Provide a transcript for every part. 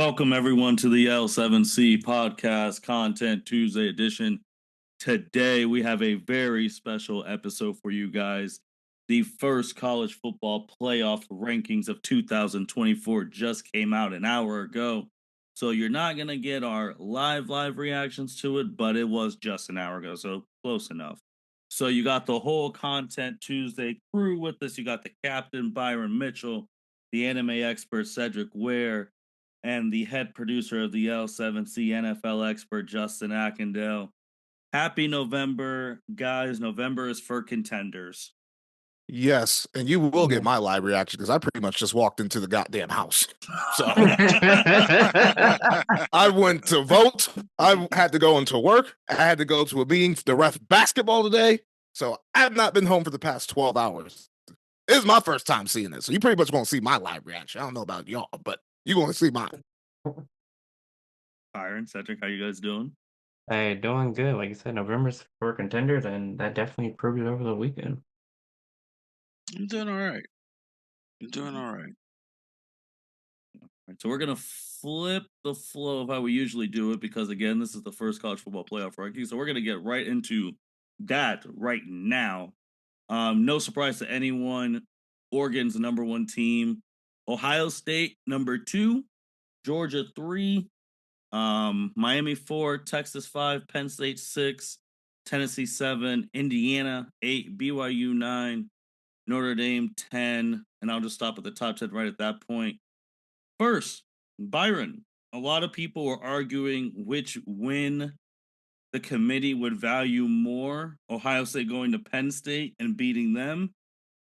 Welcome everyone to the L7C Podcast Content Tuesday edition. Today we have a very special episode for you guys. The first college football playoff rankings of 2024 just came out an hour ago. So you're not going to get our live reactions to it, but it was just an hour ago, so close enough. So you got the whole Content Tuesday crew with us. You got the captain, Byron Mitchell, the anime expert, Cedric Ware, and the head producer of the L7C NFL expert, Justin Ackendale. Happy November, guys. November is for contenders. Yes, and you will get my live reaction because I pretty much just walked into the goddamn house. So I went to vote. I had to go into work. I had to go to a meeting to ref basketball today. So I have not been home for the past 12 hours. This is my first time seeing it. So you pretty much going to see my live reaction. I don't know about y'all, but you're going to see mine. Byron, Cedric, how you guys doing? Hey, doing good. Like you said, November's for contenders, and that definitely proved it over the weekend. I'm doing all right. All right, so we're going to flip the flow of how we usually do it because, again, this is the first college football playoff ranking. So we're going to get right into that right now. No surprise to anyone. Oregon's the number one team. Ohio State, number 2. Georgia, 3. Miami 4, Texas 5, Penn State 6, Tennessee 7, Indiana 8, BYU 9, Notre Dame 10, and I'll just stop at the top 10 right at that point. First, Byron, a lot of people were arguing which win the committee would value more, Ohio State going to Penn State and beating them,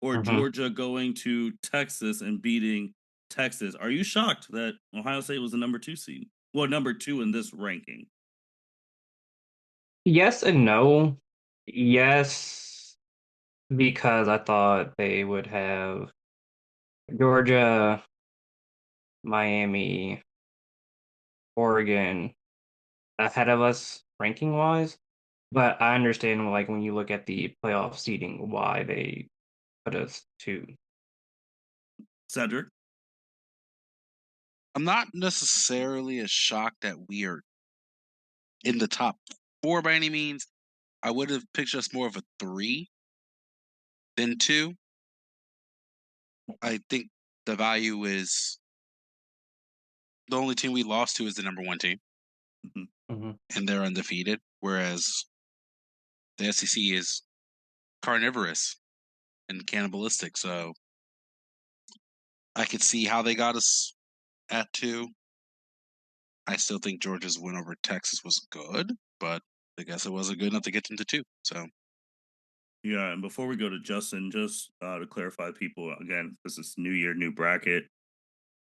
or Georgia going to Texas and beating Texas. Are you shocked that Ohio State was the number 2 seed? Well, number 2 in this ranking. Yes and no. Yes, because I thought they would have Georgia, Miami, Oregon ahead of us ranking-wise. But I understand, like, when you look at the playoff seeding, why they put us 2. Cedric? I'm not necessarily as shocked that we are in the top 4 by any means. I would have pictured us more of a 3 than 2. I think the value is the only team we lost to is the number 1 team, and they're undefeated, whereas the SEC is carnivorous and cannibalistic. So I could see how they got us at 2. I still think Georgia's win over Texas was good, but I guess it wasn't good enough to get them to 2. So, yeah, and before we go to Justin, just to clarify, people, again, this is new year, new bracket.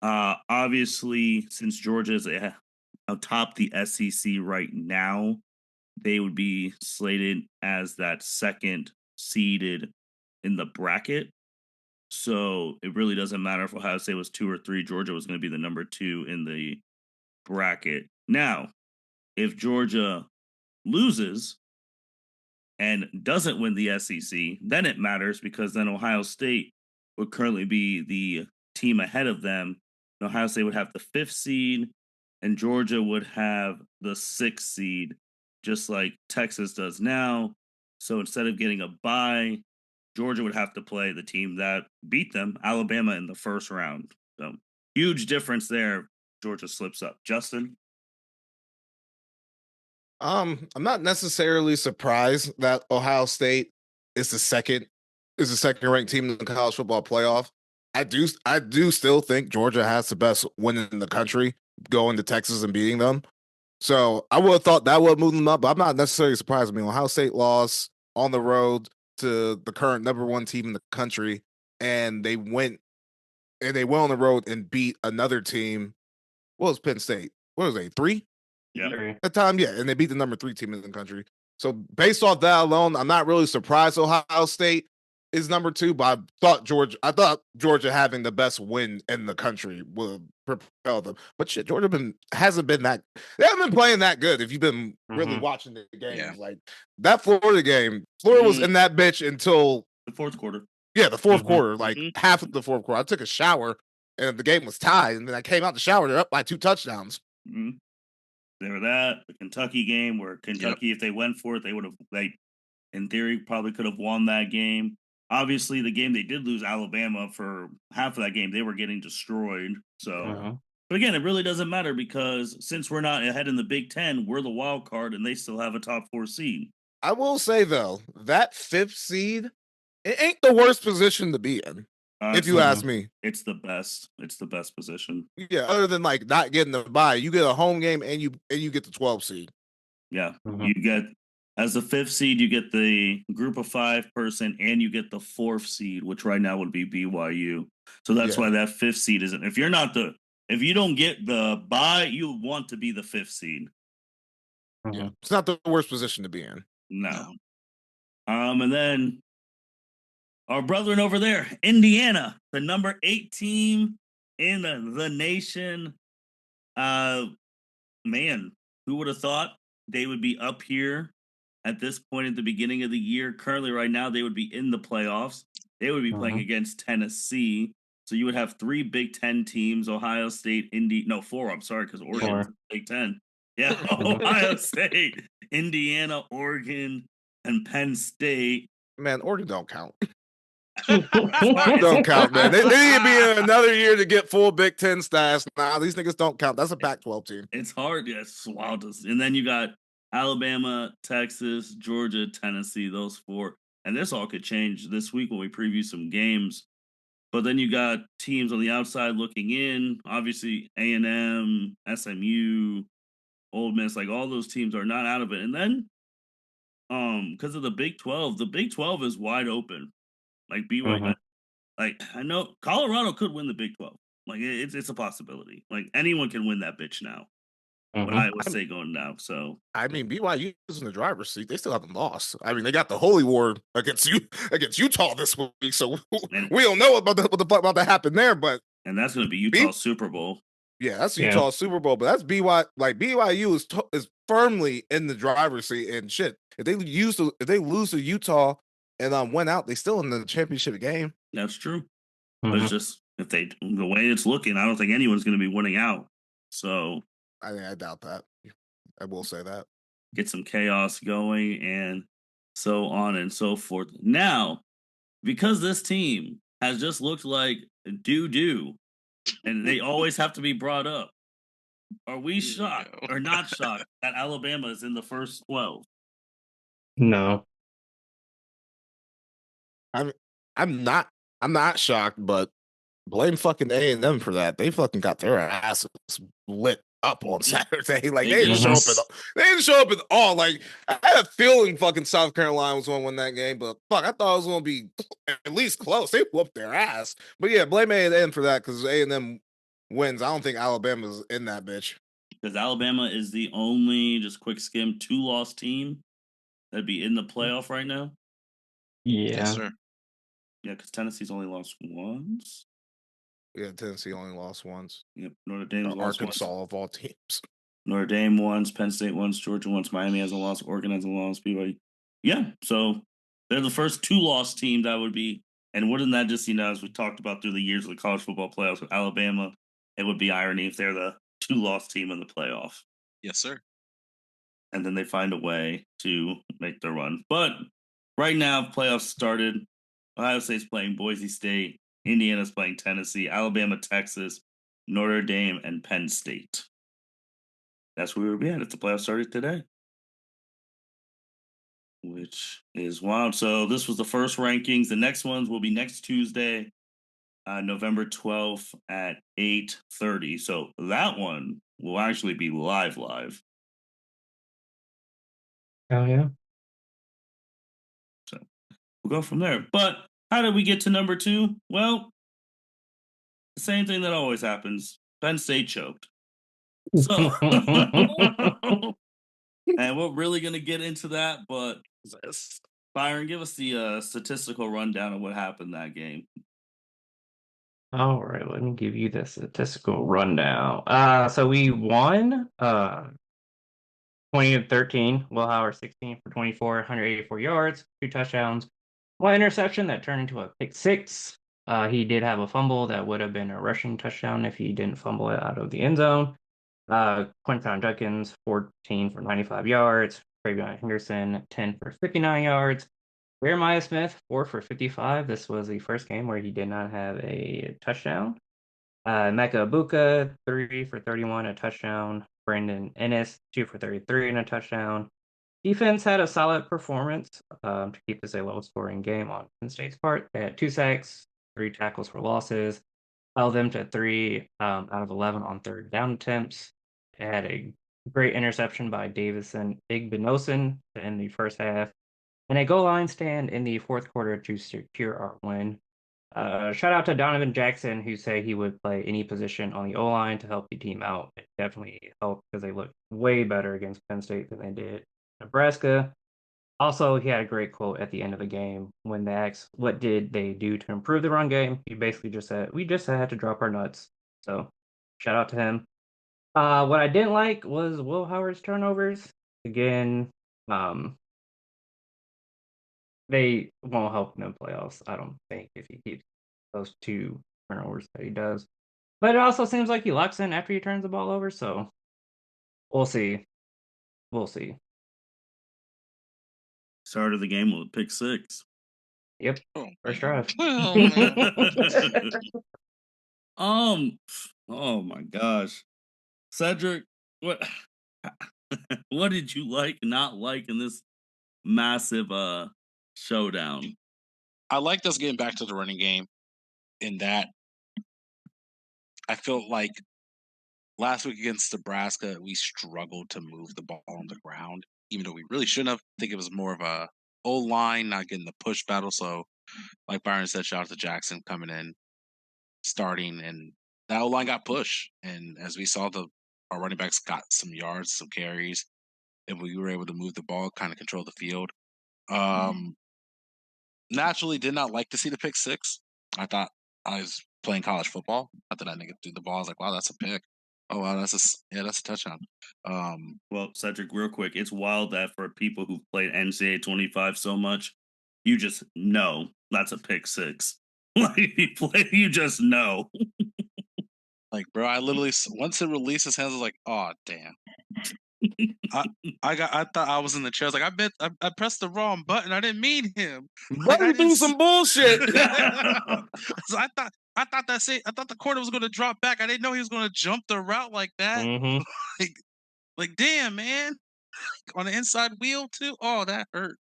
Obviously, since Georgia is atop the SEC right now, they would be slated as that second seeded in the bracket. So it really doesn't matter if Ohio State was 2 or 3. Georgia was going to be the number 2 in the bracket. Now, if Georgia loses and doesn't win the SEC, then it matters because then Ohio State would currently be the team ahead of them. And Ohio State would have the 5th seed, and Georgia would have the 6th seed, just like Texas does now. So instead of getting a bye, Georgia would have to play the team that beat them, Alabama, in the first round. So huge difference there. Georgia slips up. Justin? I'm not necessarily surprised that Ohio State is the second ranked team in the college football playoff. I do still think Georgia has the best win in the country going to Texas and beating them. So I would have thought that would move them up, but I'm not necessarily surprised. I mean, Ohio State lost on the road to the current number 1 team in the country, and they went on the road and beat another team. What was Penn State? What was they, 3? Yeah. At the time, yeah, and they beat the number 3 team in the country. So based off that alone, I'm not really surprised Ohio State is number 2, but I thought Georgia having the best win in the country would propel them. But shit, Georgia hasn't been that. They haven't been playing that good. If you've been really watching the games, like that Florida game, Florida was in that bitch until the 4th quarter. Yeah, the 4th quarter, like half of the 4th quarter. I took a shower and the game was tied. And then I came out the shower, they're up by 2 touchdowns. Mm-hmm. There were that the Kentucky game where Kentucky, if they went for it, they would have, in theory, probably could have won that game. Obviously, the game they did lose Alabama for half of that game, they were getting destroyed. So, but again, it really doesn't matter because since we're not ahead in the Big Ten, we're the wild card, and they still have a top 4 seed. I will say though, that 5th seed, it ain't the worst position to be in. If you ask me, it's the best. It's the best position. Yeah, other than like not getting the bye, you get a home game and you get the 12 seed. Yeah, you get as the 5th seed, you get the group of 5 person, and you get the 4th seed, which right now would be BYU. So that's why that 5th seed isn't. If you don't get the bye, you want to be the 5th seed. Yeah, it's not the worst position to be in. No. And then our brethren over there, Indiana, the number 8 team in the nation. Man, who would have thought they would be up here at this point at the beginning of the year? Currently, right now, they would be in the playoffs. They would be playing against Tennessee. So you would have 3 Big Ten teams: Ohio State, 4. I'm sorry, because Oregon's Big Ten. Yeah, Ohio State, Indiana, Oregon, and Penn State. Man, Oregon don't count. Don't count, man. They need to be in another year to get full Big Ten stats. Nah, these niggas don't count. That's a Pac-12 team. It's hard. Yeah, it's wild. And then you got Alabama, Texas, Georgia, Tennessee, those 4. And this all could change this week when we preview some games. But then you got teams on the outside looking in. Obviously, A&M, SMU, Ole Miss, like all those teams are not out of it. And then because of the Big 12 is wide open. Like BYU, like I know Colorado could win the Big 12. Like it's a possibility. Like anyone can win that bitch now. What Iowa State going now. So I mean, BYU is in the driver's seat. They still haven't lost. I mean, they got the Holy War against Utah this week, so we don't know what about to happen there. But and that's going to be Utah's Super Bowl. Yeah, that's Utah's Super Bowl. But that's BYU is firmly in the driver's seat. And shit, if they lose to Utah and went out, they still in the championship game. That's true. But it's just the way it's looking, I don't think anyone's going to be winning out. So I doubt that. I will say that. Get some chaos going and so on and so forth. Now, because this team has just looked like doo-doo, and they always have to be brought up, are we shocked or not shocked that Alabama is in the first 12? No. I'm not shocked, but blame fucking A&M for that. They fucking got their asses lit up on Saturday. Like they didn't show up at all. Like I had a feeling fucking South Carolina was going to win that game, but fuck, I thought it was going to be at least close. They whooped their ass. But yeah, blame A&M for that because A&M wins. I don't think Alabama's in that bitch. Because Alabama is the only, just quick skim, 2-loss team that'd be in the playoff right now. Yeah. Yes, sir. Yeah, because Tennessee's only lost once. Yeah, Tennessee only lost once. Yep, Notre Dame's lost Arkansas once. of all teams. Notre Dame once, Penn State once, Georgia once, Miami hasn't lost, Oregon hasn't lost, BYU. Yeah, so they're the first 2-loss team that would be, and wouldn't that just, as we talked about through the years of the college football playoffs with Alabama, it would be irony if they're the 2-loss team in the playoff. Yes, sir. And then they find a way to make their run. But right now, playoffs started. Ohio State's playing Boise State. Indiana's playing Tennessee. Alabama, Texas, Notre Dame, and Penn State. That's where we would be at if the playoffs started today. Which is wild. So this was the first rankings. The next ones will be next Tuesday, November 12th at 8:30. So that one will actually be live. Oh, yeah. So we'll go from there. But how did we get to number 2? Well, the same thing that always happens. Penn State choked. So, and we're really going to get into that. But Byron, give us the statistical rundown of what happened that game. All right, let me give you the statistical rundown. So we won 20-13. Will Howard 16 for 24, 184 yards, 2 touchdowns, 1 interception that turned into a pick 6. He did have a fumble that would have been a rushing touchdown if he didn't fumble it out of the end zone. Quinton Judkins, 14 for 95 yards. Travion Henderson, 10 for 59 yards. Jeremiah Smith, 4 for 55. This was the first game where he did not have a touchdown. Mecca Ibuka, 3 for 31, a touchdown. Brandon Ennis, 2 for 33 and a touchdown. Defense had a solid performance to keep this a low-scoring game on Penn State's part. They had 2 sacks, 3 tackles for losses, held them to 3 out of 11 on third down attempts. They had a great interception by Davison Igbinosun to end the first half, and a goal line stand in the fourth quarter to secure our win. Shout out to Donovan Jackson, who said he would play any position on the O-line to help the team out. It definitely helped because they looked way better against Penn State than they did Nebraska. Also, he had a great quote at the end of the game when they asked, what did they do to improve the run game? He basically just said, we just had to drop our nuts. So, shout out to him. What I didn't like was Will Howard's turnovers. Again, they won't help in the playoffs, I don't think, if he keeps those 2 turnovers that he does. But it also seems like he locks in after he turns the ball over, so we'll see. We'll see. Started the game with a pick 6. Yep. First drive. Oh my gosh. Cedric, what what did you not like in this massive showdown? I like us getting back to the running game in that I felt like last week against Nebraska, we struggled to move the ball on the ground, even though we really shouldn't have. I think it was more of a O-line not getting the push battle. So, like Byron said, shout out to Jackson coming in, starting, and that O-line got pushed. And as we saw, our running backs got some yards, some carries, and we were able to move the ball, kind of control the field. Naturally, did not like to see the pick 6. I thought I was playing college football. I thought that nigga threw the ball. I was like, wow, that's a pick. Oh wow, that's a touchdown. Well, Cedric, real quick, it's wild that for people who've played NCAA 25 so much, you just know that's a pick 6. Like you just know. Like, bro, I literally once it released his hands, I was like, oh damn. I thought I was in the chair. I was like, I bet I pressed the wrong button. I didn't mean him. Like, I do some bullshit. So I thought that's it. I thought the corner was going to drop back. I didn't know he was going to jump the route like that. Mm-hmm. like damn, man. On the inside wheel too. Oh, that hurt.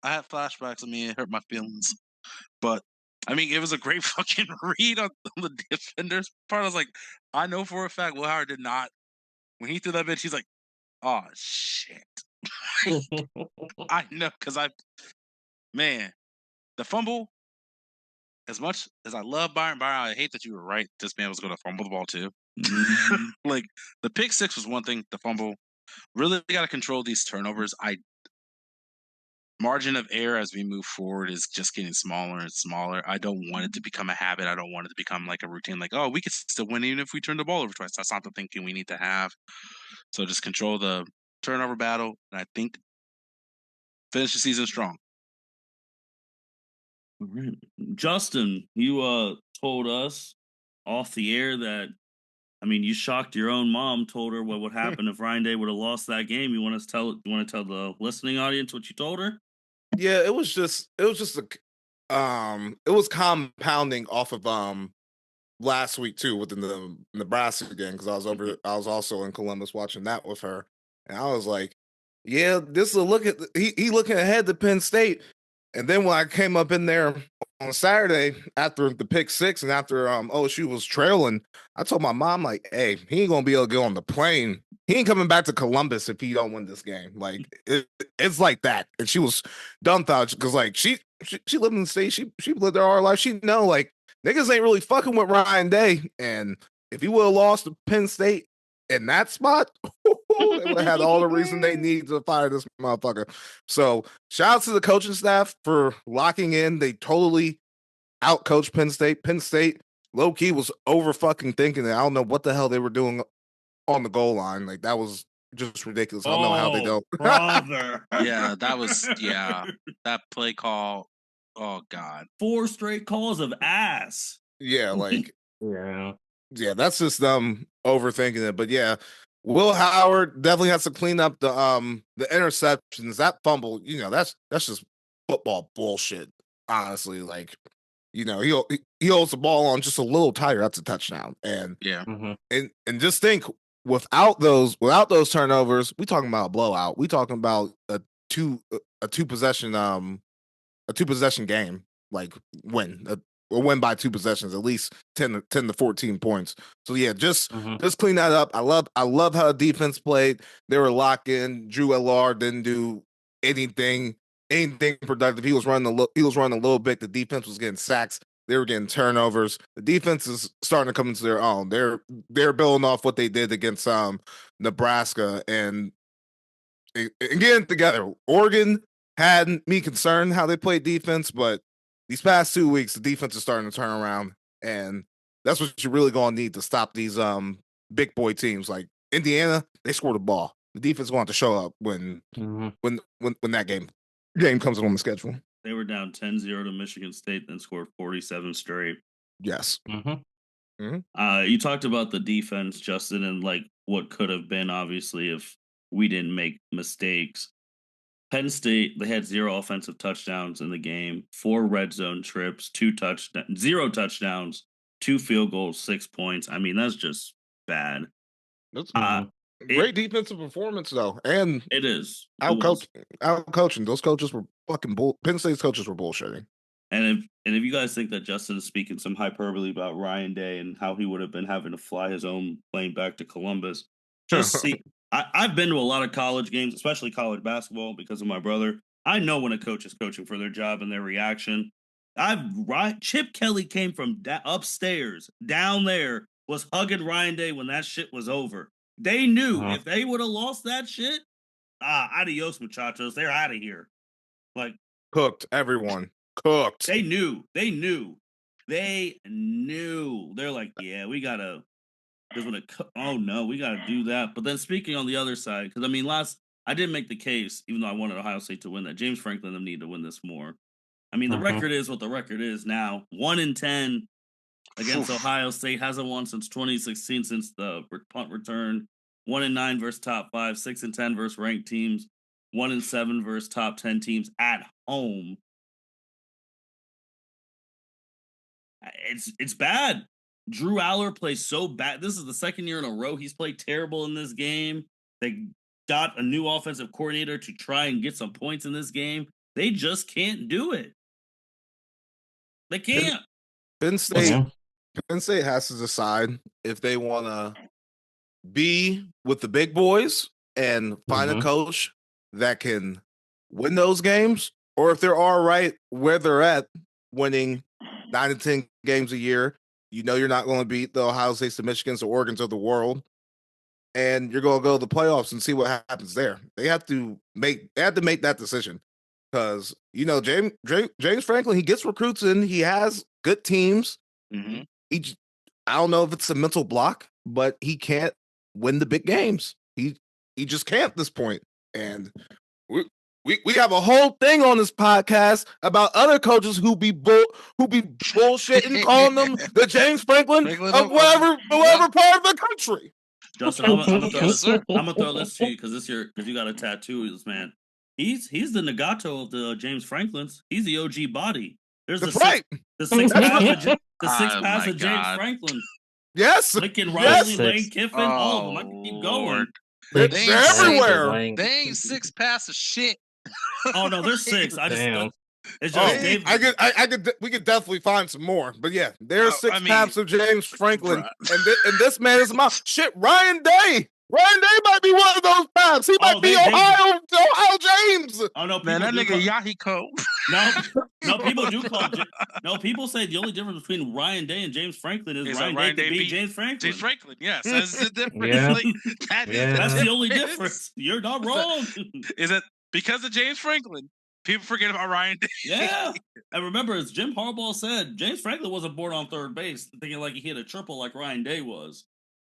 I had flashbacks. I mean, it hurt my feelings. But I mean, it was a great fucking read on the defender's part. I was like, I know for a fact Will Howard did not. When he threw that bitch, he's like, oh shit. I know, because man, the fumble, as much as I love Byron, I hate that you were right. This man was going to fumble the ball too. Like, the pick 6 was one thing, the fumble. Really got to control these turnovers. Margin of error as we move forward is just getting smaller and smaller. I don't want it to become a habit. I don't want it to become like a routine, like, oh, we could still win even if we turn the ball over twice. That's not the thinking we need to have. So just control the turnover battle, and I think finish the season strong. All right. Justin, you told us off the air that, I mean, you shocked your own mom, told her what would happen if Ryan Day would have lost that game. You want to tell the listening audience what you told her? Yeah, it was compounding off of last week too with the Nebraska game, because I was also in Columbus watching that with her, and I was like, yeah, this is a look at he looking ahead to Penn State. And then when I came up in there on Saturday after the pick 6 and after OSU was trailing, I told my mom, like, hey, he ain't gonna be able to get on the plane. He ain't coming back to Columbus if he don't win this game. Like, it's like that. And she was dumbfounded because, like, she lived in the state. She lived there all her life. She know, like, niggas ain't really fucking with Ryan Day. And if he would have lost to Penn State in that spot, they would have had all the reason they need to fire this motherfucker. So shout out to the coaching staff for locking in. They totally outcoached Penn State. Penn State low key was over fucking thinking that. I don't know what the hell they were doing on the goal line. Like, that was just ridiculous. I don't know how they don't. Brother. Yeah, that was that play call. Oh God. 4 straight calls of ass. Yeah, like Yeah. yeah, that's just overthinking it. But yeah, Will Howard definitely has to clean up the interceptions. That fumble, that's just football bullshit. Honestly, like he holds the ball on just a little tighter. That's a touchdown. And Yeah. And just think, without those turnovers, we talking about a blowout. We talking about a two possession game, like win a win by 2 possessions, at least 10 to 14 points. So yeah, just clean that up. I love how the defense played. They were locked in. Drew LR didn't do anything productive. He was running a little bit. The defense was getting sacks. They were getting turnovers. The defense is starting to come into their own. They're building off what they did against Nebraska, and again together. Oregon had me concerned how they played defense, but these past 2 weeks, the defense is starting to turn around, and that's what you're really going to need to stop these big boy teams like Indiana. They scored the ball. The defense is going to show up when that game comes on the schedule. They were down 10-0 to Michigan State, then scored 47 straight. Yes. You talked about the defense, Justin, and like what could have been, obviously, if we didn't make mistakes. Penn State, they had 0 offensive touchdowns in the game, 4 red zone trips, 0 touchdowns, 2 field goals, 6 points. I mean, that's just bad. That's great defensive performance, though, and it is out coaching. Those coaches were fucking Penn State's coaches were bullshitting. And if you guys think that Justin is speaking some hyperbole about Ryan Day and how he would have been having to fly his own plane back to Columbus, just see. I've been to a lot of college games, especially college basketball, because of my brother. I know when a coach is coaching for their job and their reaction. Chip Kelly came from upstairs, down there, was hugging Ryan Day when that shit was over. They knew if they would have lost that shit, adios, muchachos. They're out of here. Like cooked, everyone cooked. They knew. They're like, yeah, we gotta. We got to do that. But then speaking on the other side, because I mean, I did make the case, even though I wanted Ohio State to win, that James Franklin them need to win this more. I mean, the record is what the record is now. 1-10 against Ohio State. Hasn't won since 2016, since the punt return. 1-9 versus top 5. 6-10 versus ranked teams. 1-7 versus top 10 teams at home. It's bad. Drew Aller plays so bad. This is the second year in a row he's played terrible in this game. They got a new offensive coordinator to try and get some points in this game. They just can't do it. They can't. Penn State has to decide if they want to be with the big boys and find a coach that can win those games, or if they're all right where they're at, winning 9 to 10 games a year. You're not going to beat the Ohio States, the Michigans, the Oregons of the world, and you're going to go to the playoffs and see what happens there. They have to make that decision, because James Franklin, he gets recruits in, he has good teams. I don't know if it's a mental block, but he can't win the big games. He just can't at this point. And we have a whole thing on this podcast about other coaches who be bullshitting, calling them the James Franklin of whatever part of the country. Justin, I'm gonna throw this to you because you got a tattoo, this man. He's the Nagato of the James Franklins. He's the OG body. There's the six pass of James Franklin. Yes, Lincoln Riley, Lane Kiffin, all of them. I can keep going. They're everywhere. They ain't 6 pass of shit. Oh no, there's 6. We could definitely find some more, but yeah, there's 6 paths of James Franklin, and this man is my shit. Ryan Day might be one of those paths. He might be Ohio James. Oh no, man, that nigga Yahiko. No, people do call. No, people say the only difference between Ryan Day and James Franklin is Ryan Day beat James Franklin. James Franklin, yes, that's the difference. That's the only difference. You're not wrong. Is it because of James Franklin? People forget about Ryan Day. Yeah. And remember, as Jim Harbaugh said, James Franklin wasn't born on third base thinking like he hit a triple like Ryan Day was.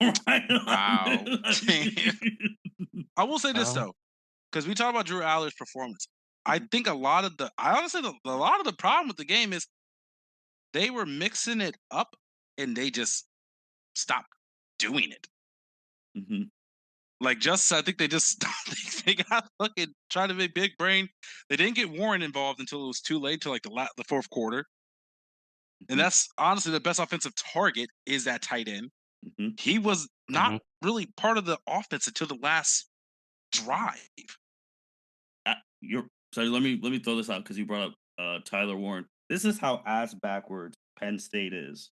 Wow. I will say this, though, because we talk about Drew Aller's performance. I think a lot of the problem with the game is they were mixing it up and they just stopped doing it. Mm-hmm. Like I think they just stopped. They got fucking trying to make big brain. They didn't get Warren involved until it was too late, till like the fourth quarter. And that's honestly the best offensive target is that tight end. Mm-hmm. He was not really part of the offense until the last drive. So let me throw this out because you brought up Tyler Warren. This is how ass backwards Penn State is.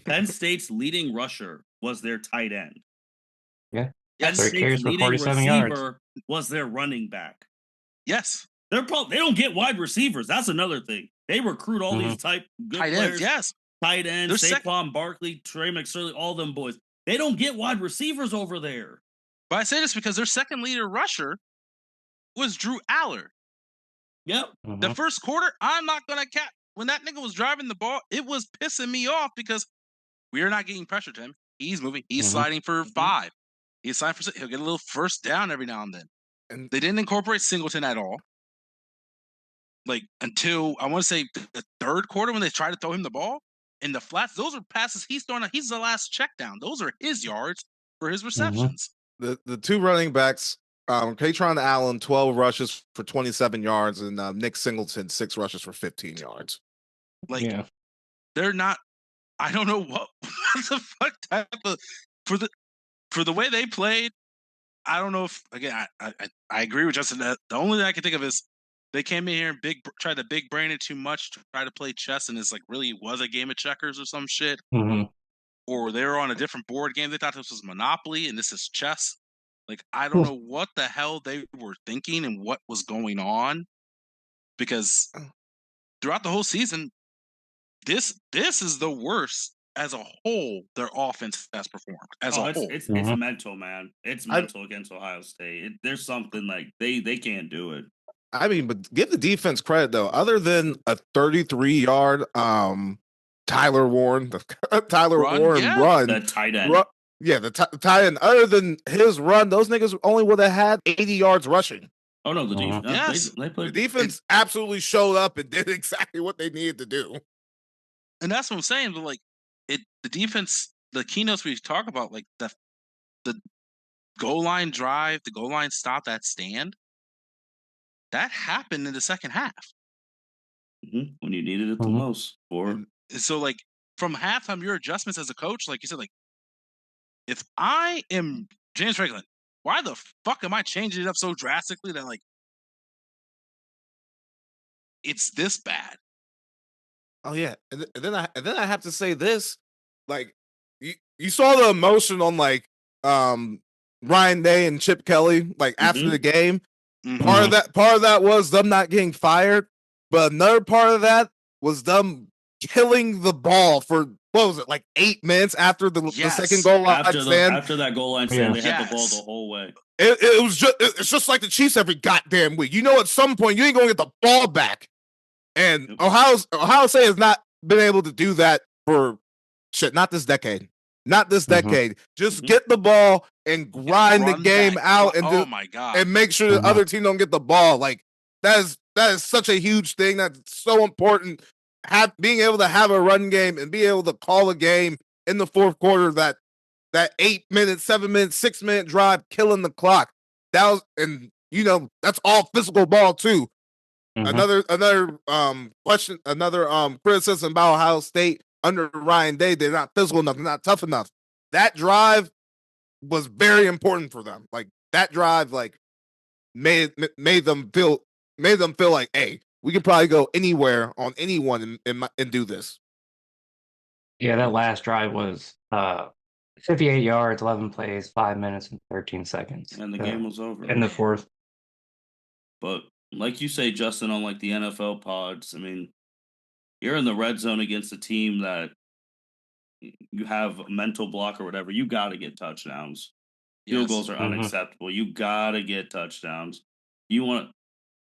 Penn State's leading rusher was their tight end. Yeah. Penn State's leading receiver was their running back. Yes. They don't get wide receivers. That's another thing. They recruit all these good tight players. Ends, yes. Tight ends, Saquon Barkley, Trey McSorley, all them boys. They don't get wide receivers over there. But I say this because their second leader rusher was Drew Aller. Yep. The first quarter, I'm not going to cap. When that nigga was driving the ball, it was pissing me off because we are not getting pressure to him. He's moving. He's sliding for 5. He's sliding for 6. He'll get a little first down every now and then. And they didn't incorporate Singleton at all. Like, until, I want to say, the third quarter when they tried to throw him the ball. In the flats, those are passes he's throwing. He's the last check down. Those are his yards for his receptions. The two running backs, Katron Allen, 12 rushes for 27 yards, and Nick Singleton, 6 rushes for 15 yards. Like, they're not. I don't know what the fuck type of for the way they played. I don't know if again. I agree with Justin. That the only thing I can think of is they came in here and tried to big brain it too much to try to play chess, and it's like really was a game of checkers or some shit. Or they were on a different board game. They thought this was Monopoly and this is chess. Like, I don't know what the hell they were thinking and what was going on, because throughout the whole season, this is the worst as a whole their offense has performed as a whole. It's mental, man. It's mental against Ohio State. There's something like they can't do it. I mean, but give the defense credit though. Other than a 33-yard Tyler Warren run, the tight end. The tight end. Other than his run, those niggas only would have had 80 yards rushing. Oh no, the defense. The defense absolutely showed up and did exactly what they needed to do. And that's what I'm saying. But like, the defense, the keynotes we talk about, like the goal line drive, the goal line stop, that stand. That happened in the second half. When you needed it the most. So, like, from halftime, your adjustments as a coach, like you said, like, if I am James Franklin, why the fuck am I changing it up so drastically that, like, it's this bad? Oh yeah, and then I have to say this, like, you saw the emotion on like Ryan Day and Chip Kelly, like after the game. Part of that was them not getting fired, but another part of that was them killing the ball for what was it, like 8 minutes after the second goal line stand. After that goal line stand, they had the ball the whole way. It's just like the Chiefs every goddamn week. You know, at some point you ain't gonna get the ball back, and Ohio State has not been able to do that for shit. Not this decade. Just get the ball and grind the game out and and make sure the other team don't get the ball. Like that is such a huge thing. That's so important. Being able to have a run game and be able to call a game in the fourth quarter, that 8 minutes, 7 minutes, 6 minute drive, killing the clock. That was, and you know, that's all physical ball too. Another question, another criticism about Ohio State under Ryan Day, they're not physical enough, they're not tough enough. That drive was very important for them. Like that drive, like made them feel like, hey, we could probably go anywhere on anyone and do this. Yeah, that last drive was 58 yards, 11 plays, 5 minutes and 13 seconds, and the game was over in the fourth. But like you say, Justin, on like the NFL pods, I mean, you're in the red zone against a team that you have a mental block or whatever. You got to get touchdowns. Field goals are unacceptable. You got to get touchdowns.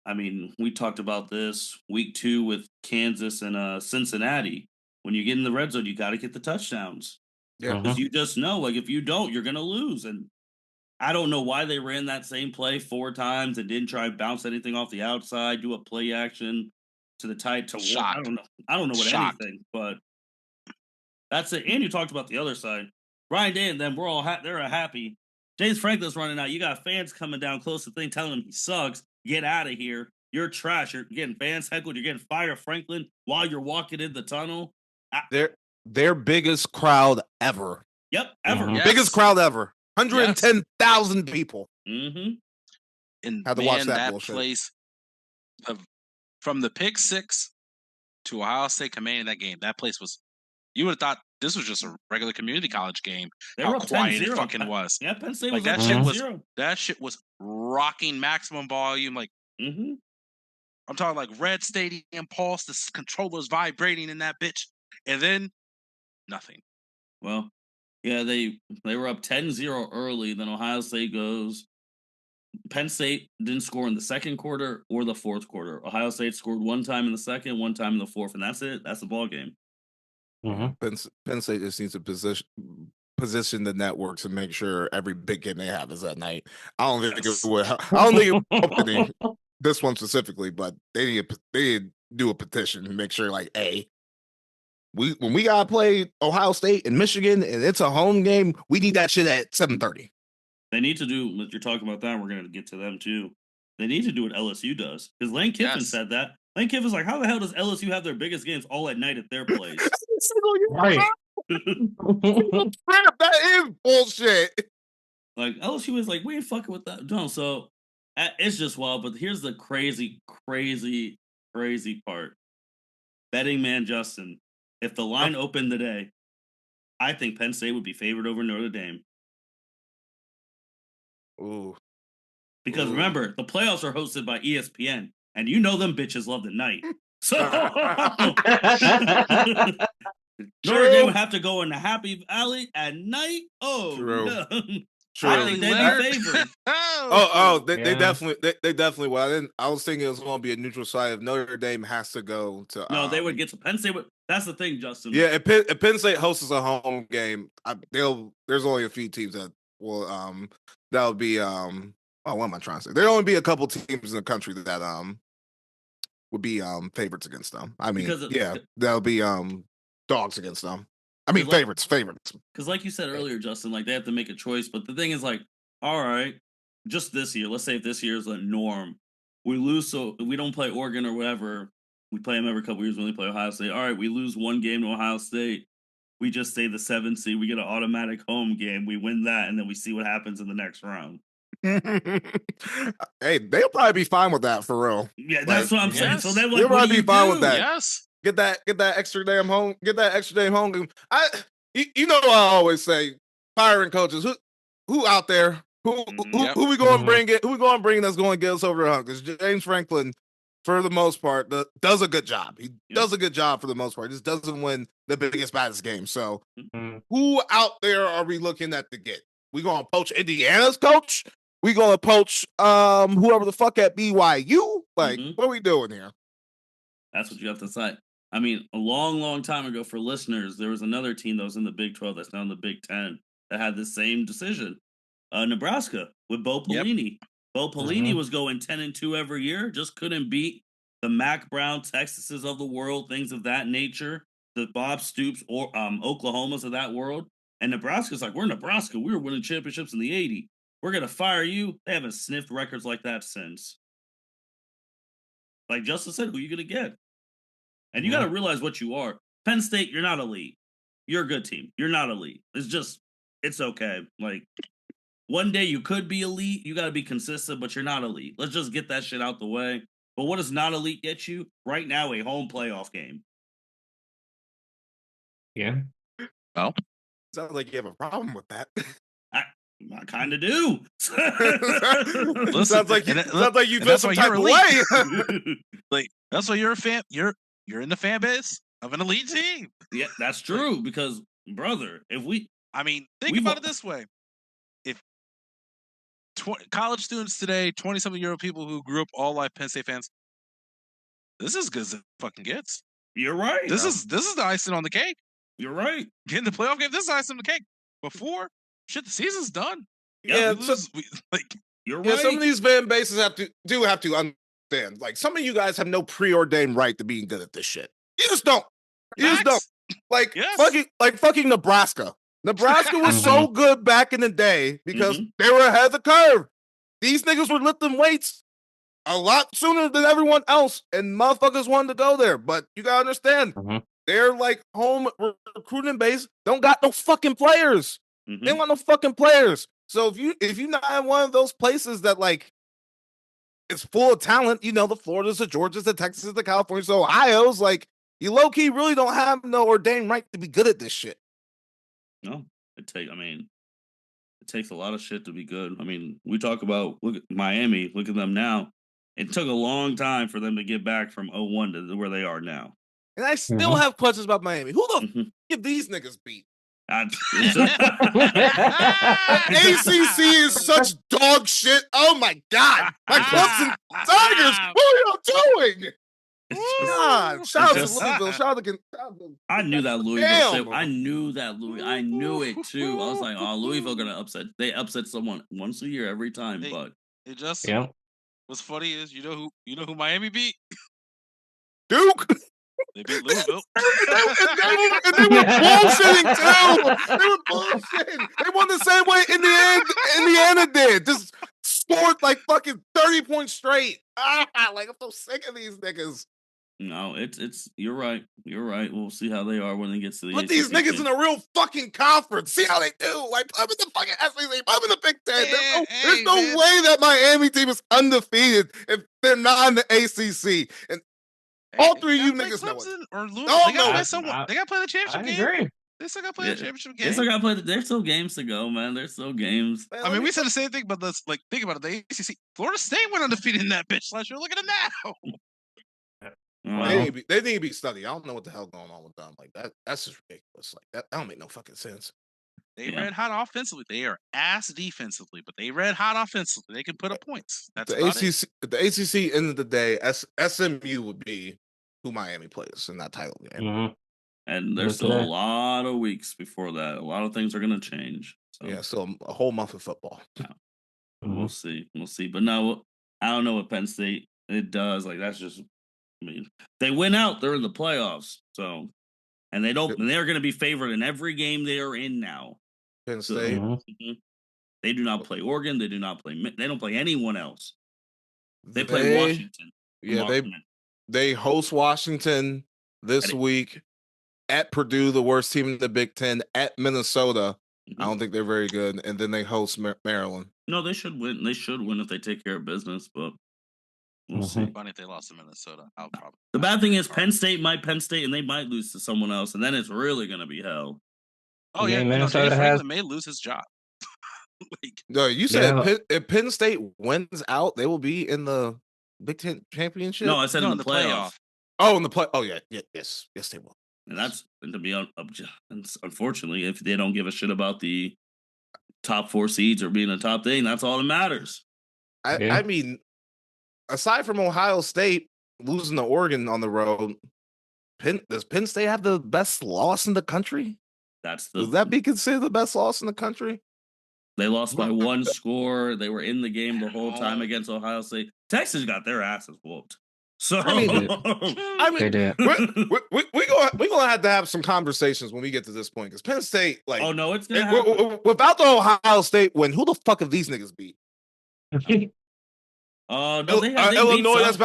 I mean, we talked about this week 2 with Kansas and Cincinnati. When you get in the red zone, you got to get the touchdowns. Yeah, because you just know, like, if you don't, you're going to lose. And I don't know why they ran that same play 4 times and didn't try and bounce anything off the outside, do a play action to the tight to one. I don't know. I don't know what anything, but that's it. And you talked about the other side. Ryan Day and them, we're all they're happy. James Franklin's running out. You got fans coming down close to the thing telling him he sucks. Get out of here. You're trash. You're getting fans heckled. You're getting fired, Franklin, while you're walking in the tunnel. Their biggest crowd ever. Yep, ever. Yes. Biggest crowd ever. 110,000 people. Mm-hmm. And had to watch that bullshit. Place, from the pick 6 to Ohio State commanding that game, that place was. You would have thought this was just a regular community college game. They how were up quiet it fucking was. Yeah, Penn State like was that up shit 10-0. That shit was rocking maximum volume. Like I'm talking like Red Stadium pulse. The controllers vibrating in that bitch, and then nothing. Well, yeah, they were up 10-0 early. Then Ohio State goes. Penn State didn't score in the second quarter or the fourth quarter. Ohio State scored 1 time in the second, 1 time in the fourth, and that's it. That's the ball game. Penn State just needs to position the networks and make sure every big game they have is at night. I don't think it would. I don't think it would this one specifically, but they need to do a petition and make sure, like, hey, when we gotta play Ohio State and Michigan and it's a home game, we need that shit at 7:30. They need to do. You're talking about that. We're going to get to them too. They need to do what LSU does because Lane Kiffin said that. Lane Kiffin's like, how the hell does LSU have their biggest games all at night at their place? Right. That is bullshit. Like LSU is like, we ain't fucking with that. No, so it's just wild. But here's the crazy part. Betting man Justin, if the line opened today, I think Penn State would be favored over Notre Dame. Ooh. Because remember, the playoffs are hosted by ESPN, and you know them bitches love the night. So Notre Dame would have to go in the Happy Valley at night. Oh, true. No. True. I think they'd be favored. They definitely. Well, I was thinking it was going to be a neutral site. If Notre Dame has to go to, no, they would get to Penn State. That's the thing, Justin. Yeah, if Penn State hosts a home game, there's only a few teams that will. That would be. What am I trying to say? There'll only be a couple teams in the country that would be favorites against them. I mean, that'll be dogs against them. I mean, favorites. Because like you said earlier, Justin, like they have to make a choice. But the thing is, like, all right, just this year, let's say if this year is a norm, we lose, so we don't play Oregon or whatever. We play them every couple years when they play Ohio State. All right, we lose 1 game to Ohio State. We just stay the 7th seed. We get an automatic home game. We win that, and then we see what happens in the next round. Hey, they'll probably be fine with that for real. Yeah, that's what I'm saying. So they'll probably be fine with that. Yes. Get that extra damn home. Get that extra damn home game. You know what I always say, Byron coaches, who out there, who we going to bring it? Who we going to bring that's going to get us over the hump? Because James Franklin, for the most part, does a good job. He does a good job for the most part. Just doesn't win the biggest, baddest game. So, who out there are we looking at to get? We going to poach Indiana's coach? We going to poach whoever the fuck at BYU? Like, what are we doing here? That's what you have to decide. I mean, a long time ago, for listeners, there was another team that was in the Big 12 that's now in the Big 10 that had the same decision. Nebraska with Bo Pelini. Yep. Bo Pelini was going 10-2 every year, just couldn't beat the Mac Brown Texases of the world, things of that nature, the Bob Stoops or Oklahomas of that world. And Nebraska's like, we're Nebraska. We were winning championships in the 80s. We're going to fire you. They haven't sniffed records like that since. Like Justin said, who are you going to get? And you got to realize what you are. Penn State, you're not elite. You're a good team. You're not elite. It's okay. Like, one day you could be elite. You got to be consistent, but you're not elite. Let's just get that shit out the way. But what does not elite get you? Right now, a home playoff game. Yeah. Well, sounds like you have a problem with that. I kind of do. Listen, sounds like you feel some type of way. Like, that's why you're a fan. You're in the fan base of an elite team. Yeah, that's true. Because, brother, think about it this way: if college students today, 20-something-year-old people who grew up all life Penn State fans, this is as good as it fucking gets. You're right. This is the icing on the cake. You're right. Getting the playoff game, this is icing on the cake. Before, shit, the season's done. Yeah, you're yeah. right. Some of these fan bases have to understand. Like some of you guys have no preordained right to being good at this shit. You just don't. You just don't. Like fucking Nebraska. Nebraska was so good back in the day because they were ahead of the curve. These niggas were lifting weights a lot sooner than everyone else, and motherfuckers wanted to go there. But you gotta understand, their like home recruiting base don't got no fucking players. They don't got no fucking players. So if you not in one of those places that like it's full of talent, you know, the Floridas, the Georgias, the Texas, the Californias, the Ohio's, like you low key really don't have no ordained right to be good at this shit. No, it takes a lot of shit to be good. I mean, we talk about look at Miami, look at them now. It took a long time for them to get back from 0-1 to where they are now. And I still have questions about Miami. Who the fuck did these niggas beat? ACC is such dog shit. Oh my god, my Clemson Tigers. What are y'all doing? God, shout out to Louisville. Shout out to I knew that Louisville shit. I knew it too. I was like, oh, Louisville gonna upset. They upset someone once a year every time. But it just what's funny is you know who Miami beat? Duke. They beat Louisville. and they were bullshitting too. They were bullshitting. They won the same way Indiana did. Just scored like fucking 30 points straight. Like I'm so sick of these niggas. No, it's you're right. You're right. We'll see how they are when they get to the Put these niggas in a real fucking conference. See how they do. Like put them in the fucking SEC, put them in the Big Ten. There's no way that Miami team is undefeated if they're not in the ACC. And all three of you niggas know it. Or Louisville. They gotta play someone. They gotta play the championship game. Agree. They still gotta play the championship game. They still gotta play. There's still games to go, man. There's still games. I mean, we said the same thing, but let's like think about it. The ACC, Florida State went undefeated in that bitch last year. Look at it now. They need to be studied. I don't know what the hell going on with them. Like that's just ridiculous. Like that don't make no fucking sense. They red hot offensively. They are ass defensively, but they red hot offensively. They can put up points. That's the ACC. The ACC, end of the day, SMU would be who Miami plays in that title game. And there's still a lot of weeks before that. A lot of things are going to change. So. Yeah, still a whole month of football. Yeah. We'll see. But no, I don't know what Penn State it does. Like that's just. I mean, they win out. They're in the playoffs. So, and they're going to be favored in every game they are in now. Penn State. They do not play Oregon. They do not play. They don't play anyone else. They play Washington. Yeah, they host Washington this week at Purdue, the worst team in the Big Ten, at Minnesota. I don't think they're very good, and then they host Maryland. No, they should win. They should win if they take care of business, but we'll see. Funny if they lost to Minnesota. The bad thing is Penn State, and they might lose to someone else, and then it's really going to be hell. Oh yeah, Minnesota may lose his job. No, you said if Penn State wins out, they will be in the Big Ten championship. No, I said in the playoff. Oh, in the play. Oh yeah, yes, they will. And that's to be unfortunately, if they don't give a shit about the top 4 seeds or being a top thing, that's all that matters. I mean, aside from Ohio State losing to Oregon on the road, does Penn State have the best loss in the country? Would that be considered the best loss in the country? They lost by 1 score. They were in the game the whole time against Ohio State. Texas got their asses whooped. So I mean they did. We're gonna have to have some conversations when we get to this point because Penn State, like, oh no, it's gonna happen. Without the Ohio State win, who the fuck have these niggas beat? No, they Illinois. That's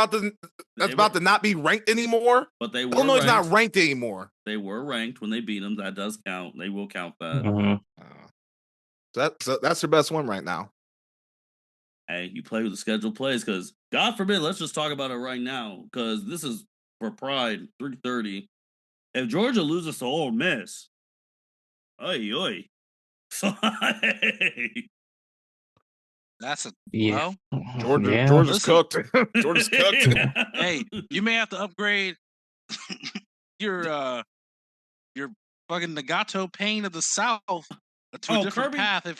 about to not be ranked anymore. But they were Illinois is not ranked anymore. They were ranked when they beat them. That does count. They will count that. That's their best one right now. Hey, you play with the scheduled plays because God forbid, let's just talk about it right now because this is for pride. 3:30. If Georgia loses to Ole Miss, oy. So, that's a Georgia's cooked. Georgia's cooked. Hey, you may have to upgrade your fucking Nagato Pain of the South to a different path.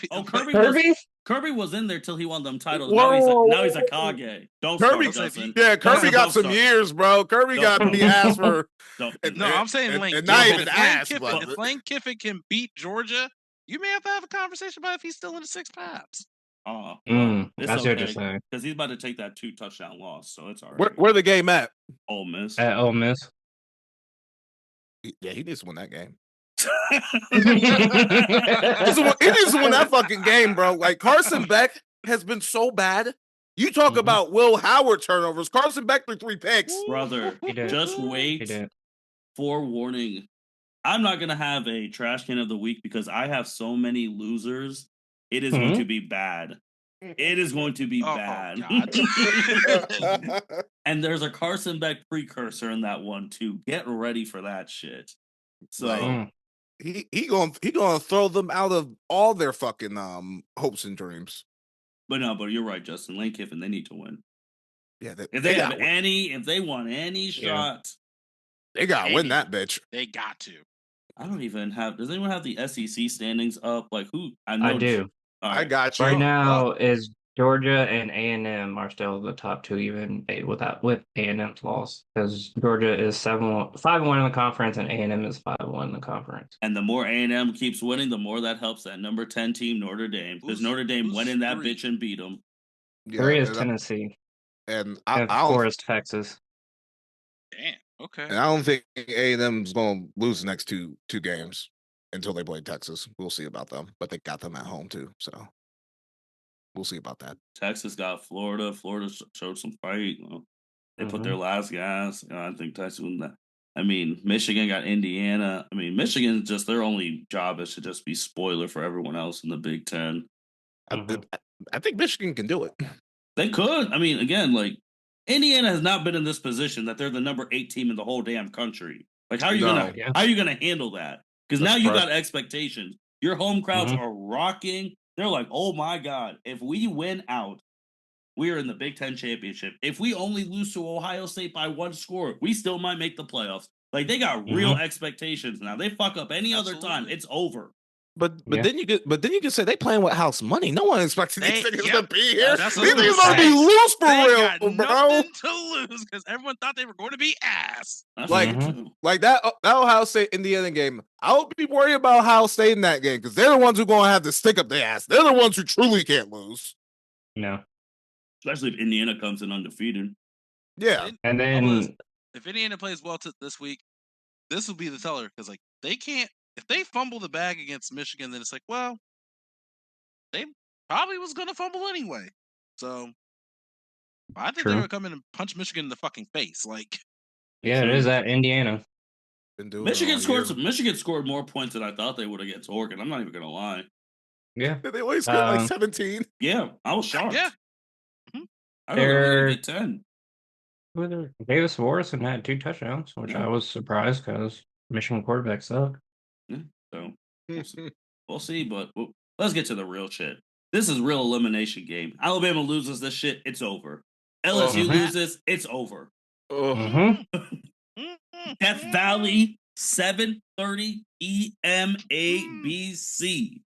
Kirby was in there till he won them titles. Now he's a Kage. Don't Kirby, start, Justin. Yeah, Kirby got some years, bro. Kirby got to be asked for. I'm saying Lane. Not even asked. If Lane Kiffin can beat Georgia, you may have to have a conversation about if he's still in the 6 paths. Well, it's I see what you're okay saying. because he's about to take that 2-touchdown loss, so it's all right. Where the game at? Ole Miss. At Ole Miss. Yeah, he needs to win that game. He He needs to win that fucking game, bro. Like Carson Beck has been so bad. You talk about Will Howard turnovers. Carson Beck threw 3 picks. Brother, just wait. Forewarning. I'm not going to have a trash can of the week because I have so many losers. It is going to be bad. It is going to be bad. And there's a Carson Beck precursor in that one too. Get ready for that shit. So he gonna throw them out of all their fucking hopes and dreams. But you're right, Justin. Lane Kiffin, they need to win. Yeah, if they want any shot, they gotta win that bitch. They got to. I don't even have. Does anyone have the SEC standings up? Like who? I do. Right. I got you. Right now is Georgia and A&M are still the top two, even with A&M's loss, because Georgia is 5-1 in the conference and A&M is 5-1 in the conference. And the more A&M keeps winning, the more that helps that number 10 team, Notre Dame, because Notre Dame went in that bitch and beat them. Yeah, 3 is Tennessee, and 4 is Texas. Damn. Okay. And I don't think A&M is going to lose the next two games until they play Texas. We'll see about them, but they got them at home too, so we'll see about that. Texas got Florida. Florida showed some fight. They put their last gas. I think Texas won that. I mean, Michigan got Indiana. I mean, Michigan just their only job is to just be spoiler for everyone else in the Big Ten. I think Michigan can do it. They could. I mean, again, like Indiana has not been in this position that they're the number 8 team in the whole damn country. Like, how are you gonna handle that? Because now you got expectations. Your home crowds are rocking. They're like, oh my God, if we win out, we are in the Big Ten championship. If we only lose to Ohio State by 1 score, we still might make the playoffs. Like they got real expectations now. They fuck up any other time, it's over. But then you can say they playing with house money. No one expected these niggas to be here. These niggas gonna be loose for real, bro. Nothing to lose because everyone thought they were going to be ass. Like that Ohio State Indiana game. I would be worried about Ohio State in that game because they're the ones who gonna have to stick up their ass. They're the ones who truly can't lose. No, especially if Indiana comes in undefeated. Yeah, and then if Indiana plays well this week, this will be the teller because like they can't. If they fumble the bag against Michigan, then it's like, well, they probably was going to fumble anyway. So I think they're going to come in and punch Michigan in the fucking face. Like, yeah, it is at Indiana. Michigan scored more points than I thought they would against Oregon. I'm not even going to lie. Yeah, they always scored like 17. Yeah, I was shocked. Yeah, I don't know. Big 10. Davis Morrison had 2 touchdowns, which I was surprised because Michigan quarterbacks suck. Yeah, so we'll see, but let's get to the real shit. This is real elimination game. Alabama loses this shit, it's over. LSU loses, it's over. Death Valley, 7:30 p.m. ABC.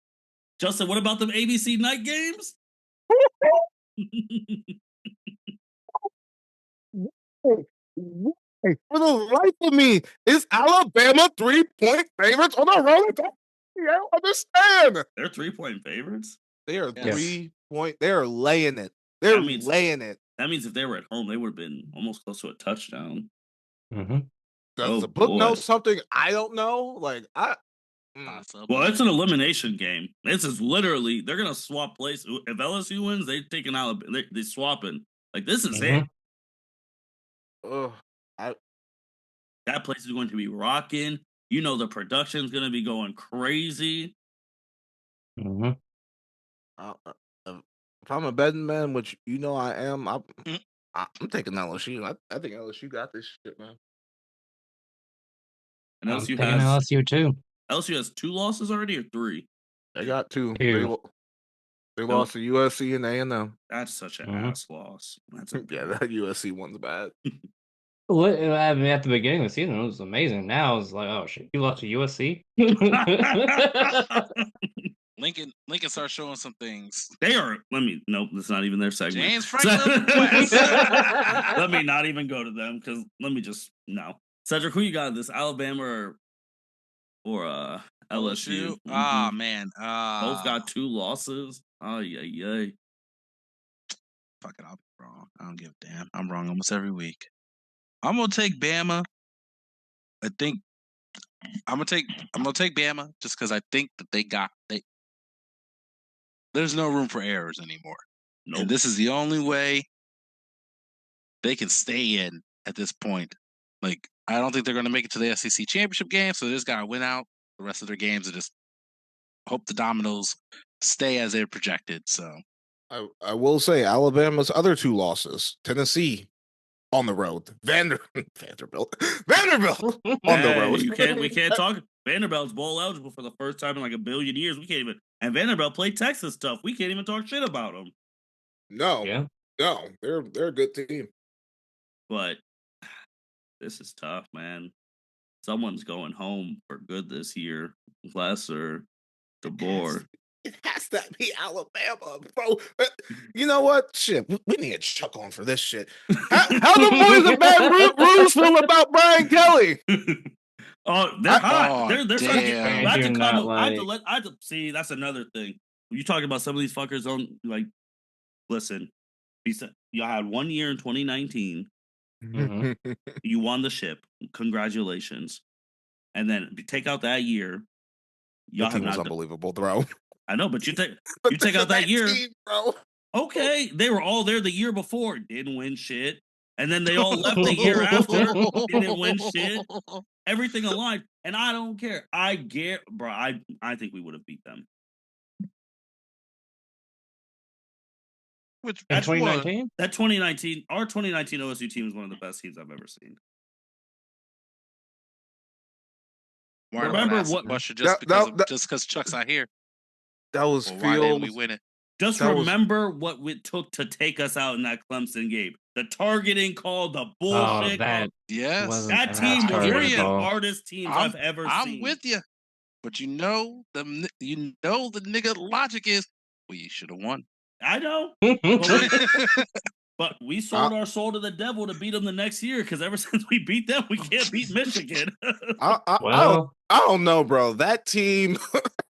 Justin, what about them ABC night games? For the life of me, is Alabama 3-point favorites on the road? I don't understand. They're 3-point favorites? They are 3-point. They are laying it. They're laying it. That means if they were at home, they would have been almost close to a touchdown. Does the book know something I don't know? Like, well, it's an elimination game. This is literally, they're going to swap places. If LSU wins, they're taking Alabama. They're swapping. Like, this is it. That place is going to be rocking. You know, the production's going to be going crazy. If I'm a betting man, which you know I am, I'm taking LSU. I think LSU got this shit, man. And LSU has LSU too. LSU has 2 losses already, or 3? They got 2. They lost to USC and A&M. That's such an ass loss. Yeah, that USC one's bad. I mean, at the beginning of the season, it was amazing. Now it's like, oh shit, you lost to USC. Lincoln starts showing some things. They are. Nope, that's not even their segment. James Franklin West. Let me not even go to them because no. Cedric, who you got? This Alabama or LSU? Oh man, both got 2 losses. Oh yeah. Fuck it, I'll be wrong. I don't give a damn. I'm wrong almost every week. I'm gonna take Bama. I think I'm gonna take Bama just because I think that there's no room for errors anymore. Nope. And this is the only way they can stay in at this point. Like, I don't think they're going to make it to the SEC championship game, so they just got to win out the rest of their games and just hope the dominoes stay as they're projected. So, I will say Alabama's other 2 losses, Tennessee on the road, Vanderbilt on the road. We can't talk. Vanderbilt's bowl eligible for the first time in like a billion years. We can't even. And Vanderbilt played Texas tough. We can't even talk shit about them. No, they're a good team. But this is tough, man. Someone's going home for good this year. Lesser, DeBoer. It has to be Alabama, bro. You know what? Shit, we need a Chuck on for this shit. How the boys of Baton Rouge feel about Brian Kelly? Oh, they're hot. They're trying to get. I have to see. That's another thing. You talking about some of these fuckers on like. Listen, y'all had 1 year in 2019. Mm-hmm. You won the ship. Congratulations. And then take out that year. Y'all team was unbelievable, bro. I know, but you take out that year, team, bro. Okay, they were all there the year before, didn't win shit, and then they all left the year after, didn't win shit. Everything aligned, and I don't care. I think we would have beat them. Which in 2019? That 2019, our 2019 OSU team is one of the best teams I've ever seen. Remember what question just because Chuck's not here. That was why didn't we win it? Just remember what it took to take us out in that Clemson game. The targeting call, the bullshit. That team was one of the hardest teams I've ever seen. I'm with you, but the nigga logic is, well, you should have won. I know, but we sold our soul to the devil to beat them the next year because ever since we beat them, we can't beat Michigan. I don't know, bro. That team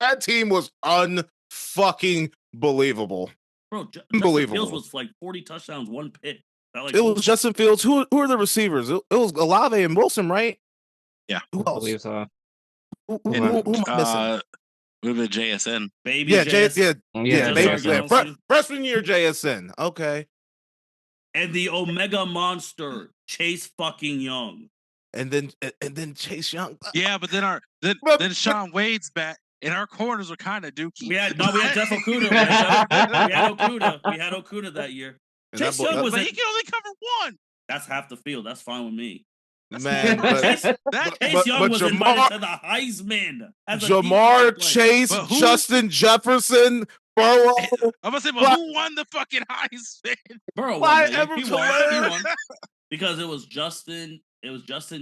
was unfucking believable. Bro, unbelievable. Fields was like 40 touchdowns, 1 pick. It was Justin Fields. Who are the receivers? It was Olave and Wilson, right? Yeah, who else? I believe so. Who am I missing? With JSN. Baby JSN. JSN. Freshman year JSN. Okay. And the Omega Monster, Chase fucking Young. And then Chase Young. Yeah, but then Sean Wade's back, and our corners were kind of dookie. We had Jeff Okuda. We had Okuda that year. Chase Young but he can only cover 1. That's half the field. That's fine with me. Man, Chase Young was invited to the Heisman. Jamar Chase, Justin Jefferson, Burrow. I'm gonna say, but who won the fucking Heisman? Burrow won. He won. Because it was Justin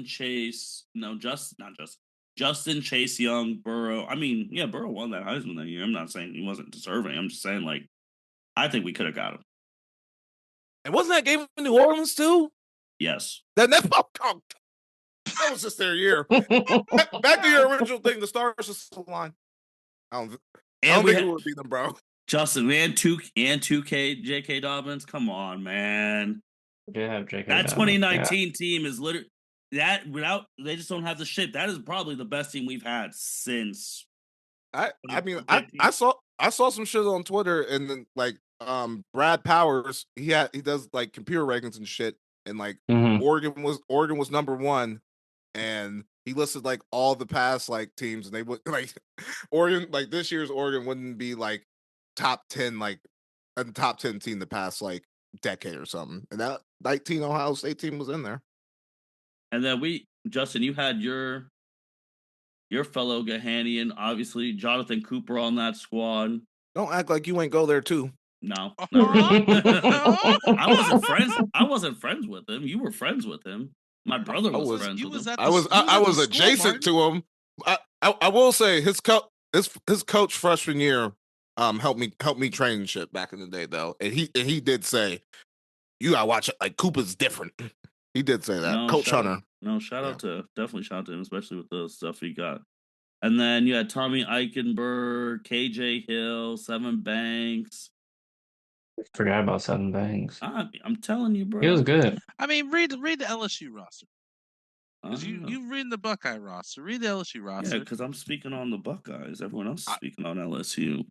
Chase. No, Justin Chase Young, Burrow. I mean, yeah, Burrow won that Heisman that year. I'm not saying he wasn't deserving. I'm just saying, like, I think we could have got him. And wasn't that game in New Orleans too? Yes. That was just their year. Back to your original thing. The stars just line. I don't think we would beat them, bro. Justin, man, 2K, J.K. Dobbins. Come on, man. We did have J.K. That 2019 team is literally that without they just don't have the shit. That is probably the best team we've had since. I saw some shit on Twitter and then like Brad Powers he does like computer rankings and shit. And like Oregon was number 1, and he listed like all the past like teams, and they would like Oregon like this year's Oregon wouldn't be like top 10 like a top 10 team the past like decade or something, and that 19 Ohio State team was in there. And then Justin, you had your fellow Gahanian, obviously Jonathan Cooper on that squad. Don't act like you ain't go there too. No. I wasn't friends with him. You were friends with him. My brother was friends with him. I was adjacent to him. I will say his coach freshman year helped me train shit back in the day though. And he did say, you gotta watch it, like Cooper's different. He did say that. Coach Hunter. Shout out to him, especially with the stuff he got. And then you had Tommy Eichenberg, KJ Hill, Seven Banks. Forgot about Sutton Banks. I'm telling you, bro. He was good. I mean, read the LSU roster. Because you read the Buckeye roster. Read the LSU roster. Yeah, because I'm speaking on the Buckeyes. Everyone else is speaking on LSU.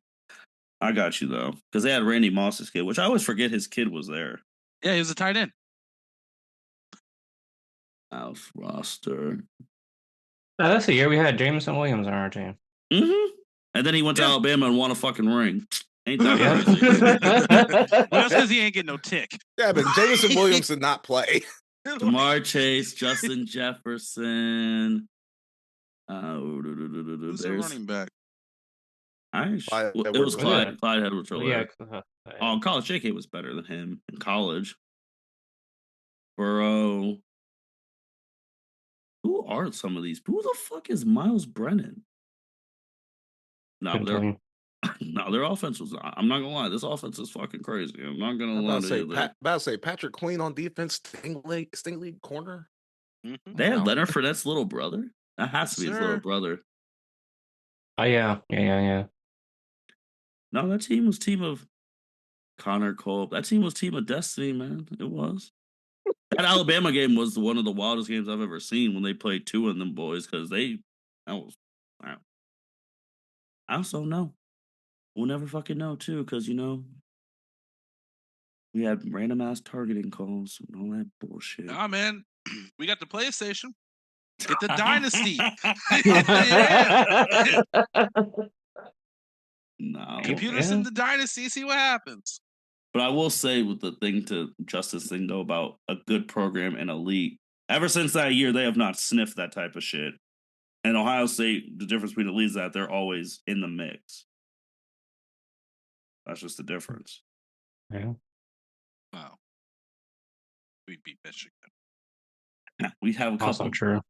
I got you, though. Because they had Randy Moss's kid, which I always forget his kid was there. Yeah, he was a tight end. House roster. That's the year we had Jameson Williams on our team. Mm-hmm. And then he went to Alabama and won a fucking ring. Ain't that crazy? Well, that's because he ain't getting no tick. Yeah, but Jameson Williams did not play. Jamar Chase, Justin Jefferson. Who's the running back? It was Clyde Edwards-Helaire. Yeah. Oh, college JK was better than him in college. Burrow. Who are some of these? Who the fuck is Miles Brennan? No, their offense was. I'm not gonna lie. This offense is fucking crazy. I'm not gonna lie to you. About to say Patrick Queen on defense, Stingley corner. Mm-hmm. They had Leonard Fournette's little brother. That has to be his little brother. Oh yeah. No, that team was team of Connor Cole. That team was team of destiny, man. It was. That Alabama game was one of the wildest games I've ever seen when they played two of them boys because that was. Wow. I also know. We'll never fucking know too, because we had random ass targeting calls and all that bullshit. Nah, man, we got the PlayStation. Get the Dynasty. No, computers in the Dynasty. See what happens. But I will say with the thing to Justice thing though about a good program and elite. Ever since that year, they have not sniffed that type of shit. And Ohio State, the difference between the leagues is that they're always in the mix. That's just the difference. Yeah. Wow. We beat Michigan. Yeah, we have a couple. Also true.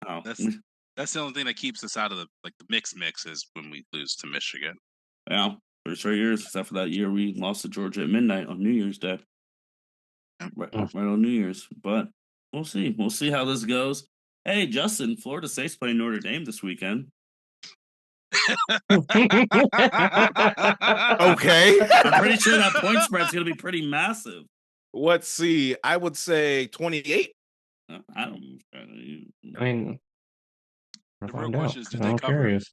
Oh, that's the only thing that keeps us out of the mix is when we lose to Michigan. Yeah, for 3 years, except for that year we lost to Georgia at midnight on New Year's Day. Right on New Year's. But we'll see. We'll see how this goes. Hey, Justin, Florida State's playing Notre Dame this weekend. Okay. I'm pretty sure that point spread's going to be pretty massive. Let's see. I would say 28. I don't. I mean, the real question is, did they I'm cover? Curious.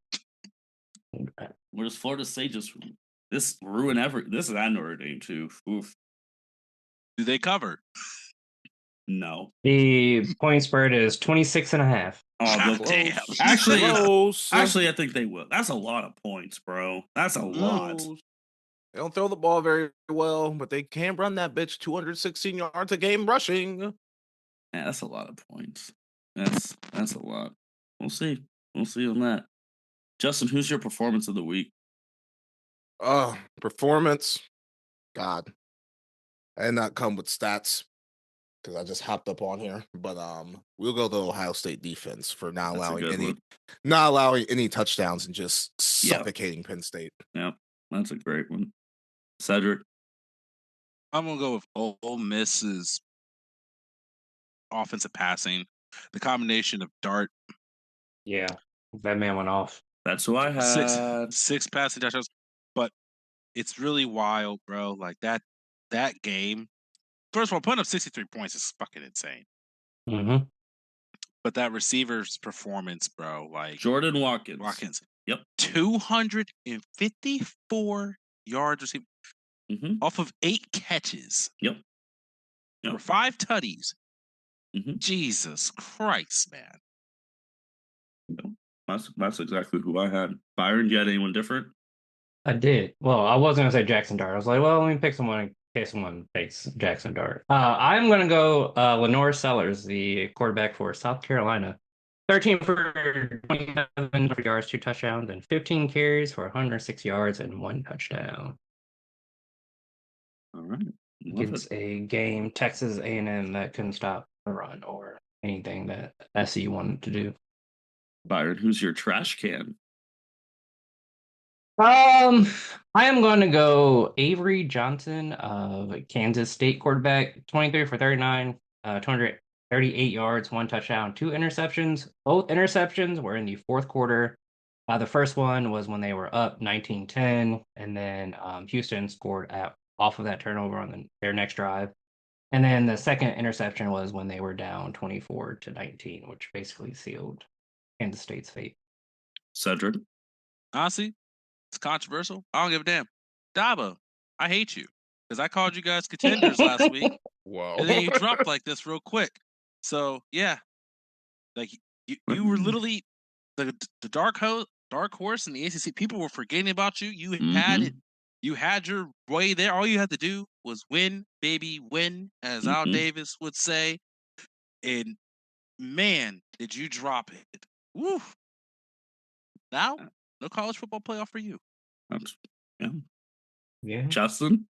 Where does Florida State just ruin This is at Notre Dame too. Oof. Do they cover? No. The point spread is 26.5. Oh, damn. Actually, I think they will. That's a lot of points, bro. That's a lot. They don't throw the ball very well, but they can run that bitch 216 yards a game rushing. Yeah, that's a lot of points. That's a lot. We'll see. We'll see on that. Justin, who's your performance of the week? Performance. God. I did not come with stats because I just hopped up on here. But we'll go to Ohio State defense for not allowing any touchdowns and just suffocating Penn State. Yeah, that's a great one. Cedric. I'm gonna go with Ole Miss's offensive passing. The combination of Dart. Yeah, that man went off. That's who I had. Six passing touchdowns. But it's really wild, bro. Like that game. First of all, putting up 63 points is fucking insane. Mm-hmm. But that receiver's performance, bro, like Jordan Watkins. Yep. 254 yards received off of 8 catches. Yep. For 5 tutties. Mm-hmm. Jesus Christ, man. That's exactly who I had. Byron, do you had anyone different? I did. Well, I was going to say Jackson Dart. I was like, well, let me pick someone in case someone takes Jackson Dart. I'm going to go Lenore Sellers, the quarterback for South Carolina. 13 for 27 yards, 2 touchdowns, and 15 carries for 106 yards and 1 touchdown. All right. Against a game, Texas A&M, that couldn't stop the run or anything that SC wanted to do. Byron, who's your trash can? I am going to go Avery Johnson of Kansas State quarterback, 23 for 39, 238 yards, 1 touchdown, 2 interceptions. Both interceptions were in the fourth quarter. The first one was when they were up 19-10, and then Houston scored at off of that turnover on their next drive. And then the second interception was when they were down 24-19, which basically sealed Kansas State's fate. Cedric? Honestly, it's controversial. I don't give a damn. Dabo, I hate you because I called you guys contenders last week. Whoa. And then you dropped like this real quick. So, yeah. Like, you were literally the dark horse in the ACC. People were forgetting about you. You had it. You had your way there. All you had to do was win, baby, win, as Al Davis would say. And, man, did you drop it. Woo. Now, no college football playoff for you. Yeah. Justin?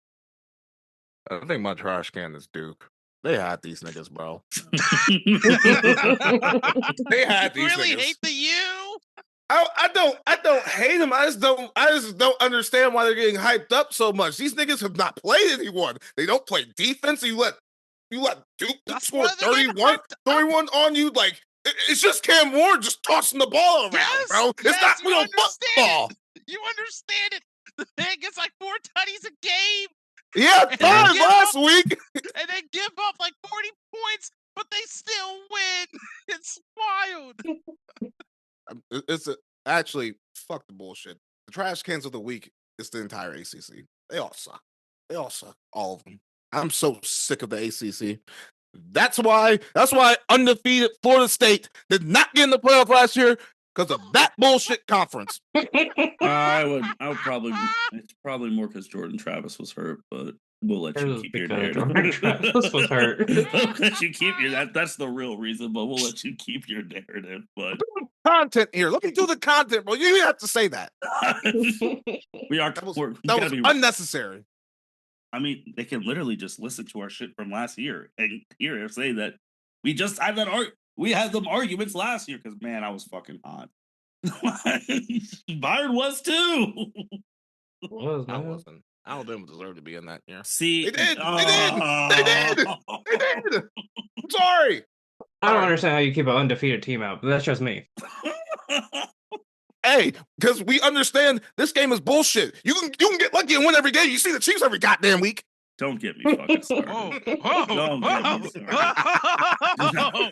I think my trash can is Duke. They had these niggas, bro. They had these really niggas. hate the U? I don't hate them. I just don't understand why they're getting hyped up so much. These niggas have not played anyone. They don't play defense. You let Duke score 31 on you. Like, it's just Cam Ward just tossing the ball around, bro. It's not real football. You understand it. The man gets like 4 tutties a game. Yeah, 5 last week. And they give up like 40 points, but they still win. It's wild. Actually, fuck the bullshit. The trash cans of the week is the entire ACC. They all suck. All of them. I'm so sick of the ACC. That's why undefeated Florida State did not get in the playoff last year because of that bullshit conference. I would probably. It's probably more because Jordan Travis was hurt, but we'll let you keep your narrative. Jordan Travis was hurt. We'll let you keep your that's the real reason, but we'll let you keep your narrative. But content here. Let me do the content, bro. You didn't have to say that. We are. That was unnecessary. I mean, they can literally just listen to our shit from last year and hear us say that we just had that we had them arguments last year because, man, I was fucking hot. Byron was too. I wasn't. Alabama deserved to be in that year. See, they did. They did. I'm sorry. I don't understand how you keep an undefeated team out, but that's just me. Hey, because we understand this game is bullshit. You can get lucky and win every game. You see the Chiefs every goddamn week. Don't get me fucking started. Don't get me started.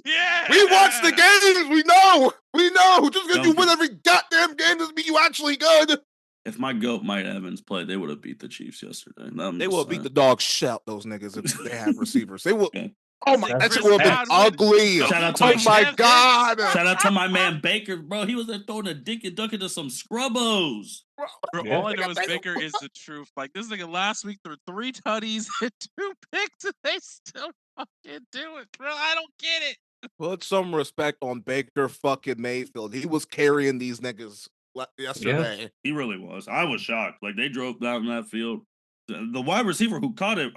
Yeah. We watch the games. We know. Just because you win every goddamn game doesn't mean you actually good. If my GOAT Mike Evans played, they would have beat the Chiefs yesterday. They will beat the dog shit out those niggas if they have receivers. They will. Okay. Oh my, that shit would have been ugly. Oh my god. Shout out to my man Baker, bro. He was there throwing a dink and dunk into some scrubbos. Bro, all I know is Baker is the truth. Like, this nigga last week threw 3 tutties and 2 picks, and they still fucking do it, bro. I don't get it. Put some respect on Baker fucking Mayfield. He was carrying these niggas yesterday. Yeah, he really was. I was shocked. Like, they drove down that field. The wide receiver who caught it,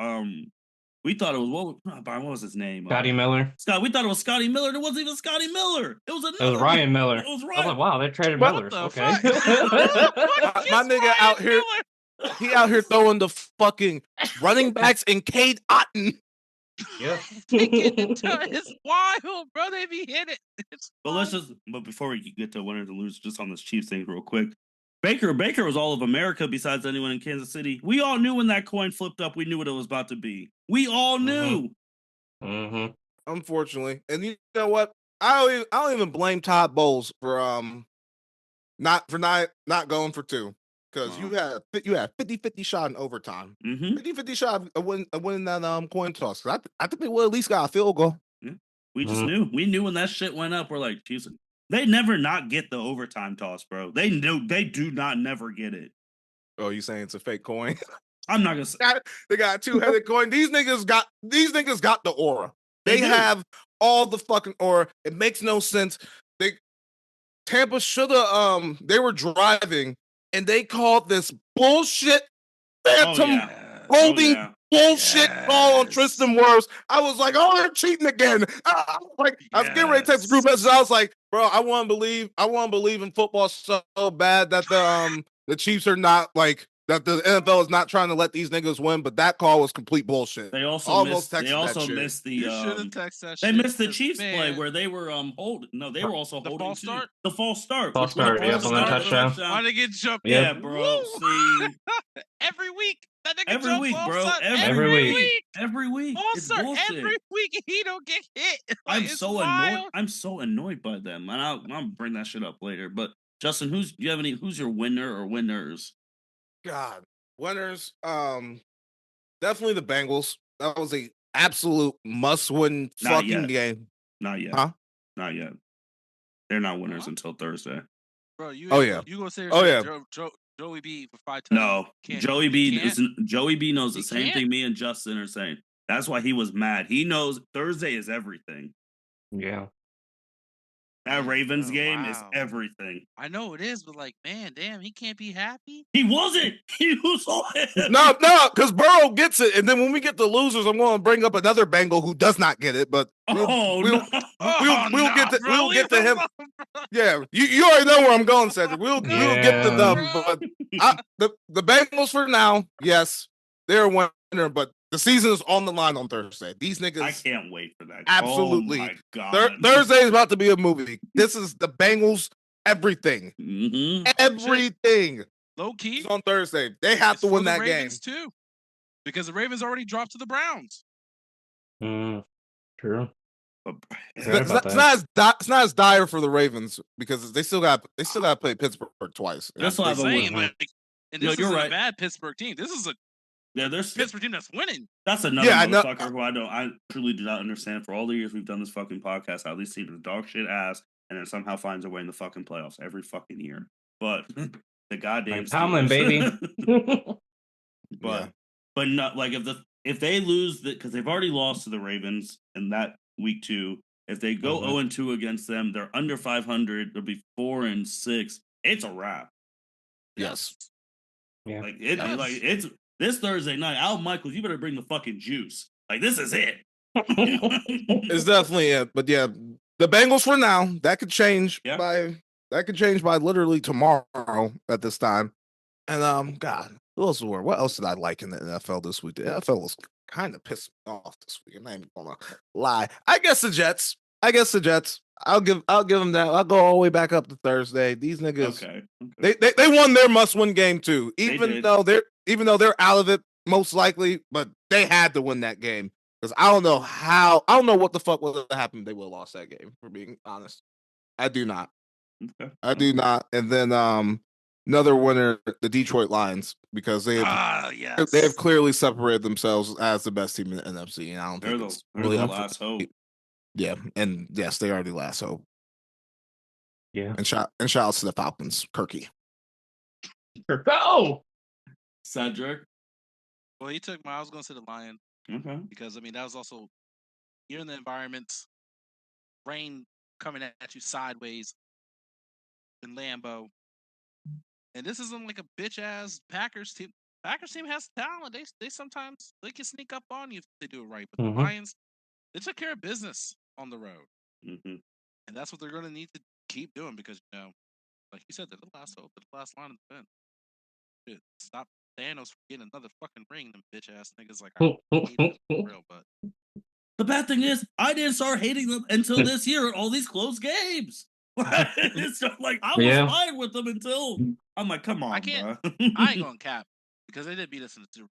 we thought it was what was his name? Scotty Miller. We thought it was Scotty Miller. It wasn't even Scotty Miller. It was Ryan Miller. It was Ryan. I was like, wow, they traded Millers. Okay. My nigga out here, he out here throwing the fucking running backs and Cade Otton. Yeah. It's wild, bro. They be hit it. But before we get to winners and losers, just on this Chiefs thing real quick. Baker was all of America besides anyone in Kansas City. We all knew when that coin flipped up, we knew what it was about to be. We all knew. Mm-hmm. Unfortunately. And you know what? I don't even blame Todd Bowles for not going for 2. Because you had 50-50 shot in overtime. 50-50 shot of winning that coin toss. I think they would at least got a field goal. Yeah. We just knew. We knew when that shit went up. We're like, Jesus. They never not get the overtime toss, bro. They do not never get it. Oh, you saying it's a fake coin? I'm not gonna say they got a 2-headed coin. These niggas got the aura. They have all the fucking aura. It makes no sense. Tampa should have they were driving and they called this bullshit phantom holding bullshit call on Tristan Wirfs. I was like, oh, they're cheating again. I was getting ready to text the group message. I was like, bro, I want to believe in football so bad that the Chiefs are not like that the NFL is not trying to let these niggas win, but that call was complete bullshit. They also almost missed. They also that shit. missed the. You should have texted that They shit. missed the Chiefs play where they were holding. No, they were also the holding false start. The false start. False start. Yeah, the one touchdown. Why they get jumped? Yeah, bro. See, every week that nigga every jump week, false bro. start. Every week. Every week. False It's start bullshit. every week, and he don't get hit. Like, I'm so annoyed. I'm so annoyed by them, and I'll bring that shit up later. But Justin, who's your winner or winners? God, winners. Definitely the Bengals. That was a absolute must-win fucking game. Not yet. Huh? Not yet. They're not winners until Thursday. Bro, you gonna say Joey B for 5 No, Joey B knows the same thing me and Justin are saying. That's why he was mad. He knows Thursday is everything. Yeah. That Ravens game is everything. I know it is, but like, man, damn, he can't be happy. He wasn't. He was no, because Burrow gets it, and then when we get the losers, I'm going to bring up another Bengal who does not get it. But we'll get to him. Yeah, you already know where I'm going, Cedric. We'll get to them. But the Bengals for now, yes, they're a winner, but the season is on the line on Thursday. These niggas, I can't wait for that. Absolutely, oh my God. Thursday is about to be a movie. This is the Bengals. Everything, everything. Low key it's on Thursday. They have to win that game too, because the Ravens already dropped to the Browns. True. It's not as dire for the Ravens because they still got to play Pittsburgh twice. That's what I'm saying. And this isn't a bad Pittsburgh team. This is a there's Pittsburgh team that's winning. That's another motherfucker who I truly do not understand. For all the years we've done this fucking podcast, how these teams are dog shit ass and then somehow finds a way in the fucking playoffs every fucking year. But the goddamn Tomlin, baby. but not like if they lose because they've already lost to the Ravens in that week 2. If they go 0-2 against them, they're under 500. They'll be 4-6. It's a wrap. Yes. Yeah. Like it's this Thursday night. Al Michaels, you better bring the fucking juice. Like this is it. It's definitely it. But yeah, the Bengals for now. That could change by literally tomorrow at this time. And God, what else did I like in the NFL this week? The NFL was kind of pissed me off this week. I'm not even gonna lie. I guess the Jets. I'll give them that. I'll go all the way back up to Thursday. These niggas, okay. They won their must-win game too. Even though they're out of it most likely, but they had to win that game because I don't know what the fuck would have happened if they would have lost that game. For being honest, I do not. Okay. I do not. And then another winner, the Detroit Lions, because they have clearly separated themselves as the best team in the NFC. And I don't think it's really the last hope. Yeah, and yes, they are the last hope. Yeah, and shout out to the Falcons, Kirky. Go, Cedric. Well, he took I was going to say the Lion. Okay. Because that was also you're in the environment, rain coming at you sideways in Lambeau, and this isn't like a bitch ass Packers team. Packers team has talent. They sometimes they can sneak up on you if they do it right. But the Lions, they took care of business on the road, and that's what they're going to need to keep doing because like you said, they're the last hope, they're the last line of defense. Shit, stop Thanos from getting another fucking ring. Them bitch ass niggas like I hate them for real, but the bad thing is I didn't start hating them until this year. All these close games. It's like I was fine with them until I'm like, come on, I can't. bro. I ain't gonna cap because they did beat us in the Super Bowl.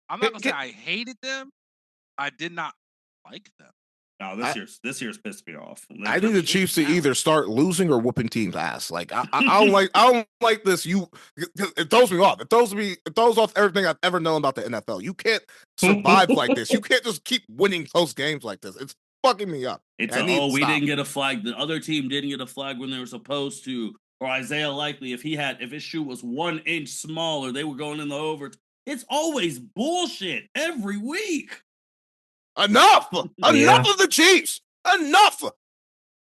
I'm not gonna say I hated them. I did not like them. No, this year's pissed me off. I need the Chiefs to either start losing or whooping teams' ass. Like I don't like this. It throws me off. It throws off everything I've ever known about the NFL. You can't survive like this. You can't just keep winning close games like this. It's fucking me up. We didn't get a flag. The other team didn't get a flag when they were supposed to. Or Isaiah Likely, if his shoe was 1 inch smaller, they were going in the over. It's always bullshit every week. Enough of the Chiefs. Enough.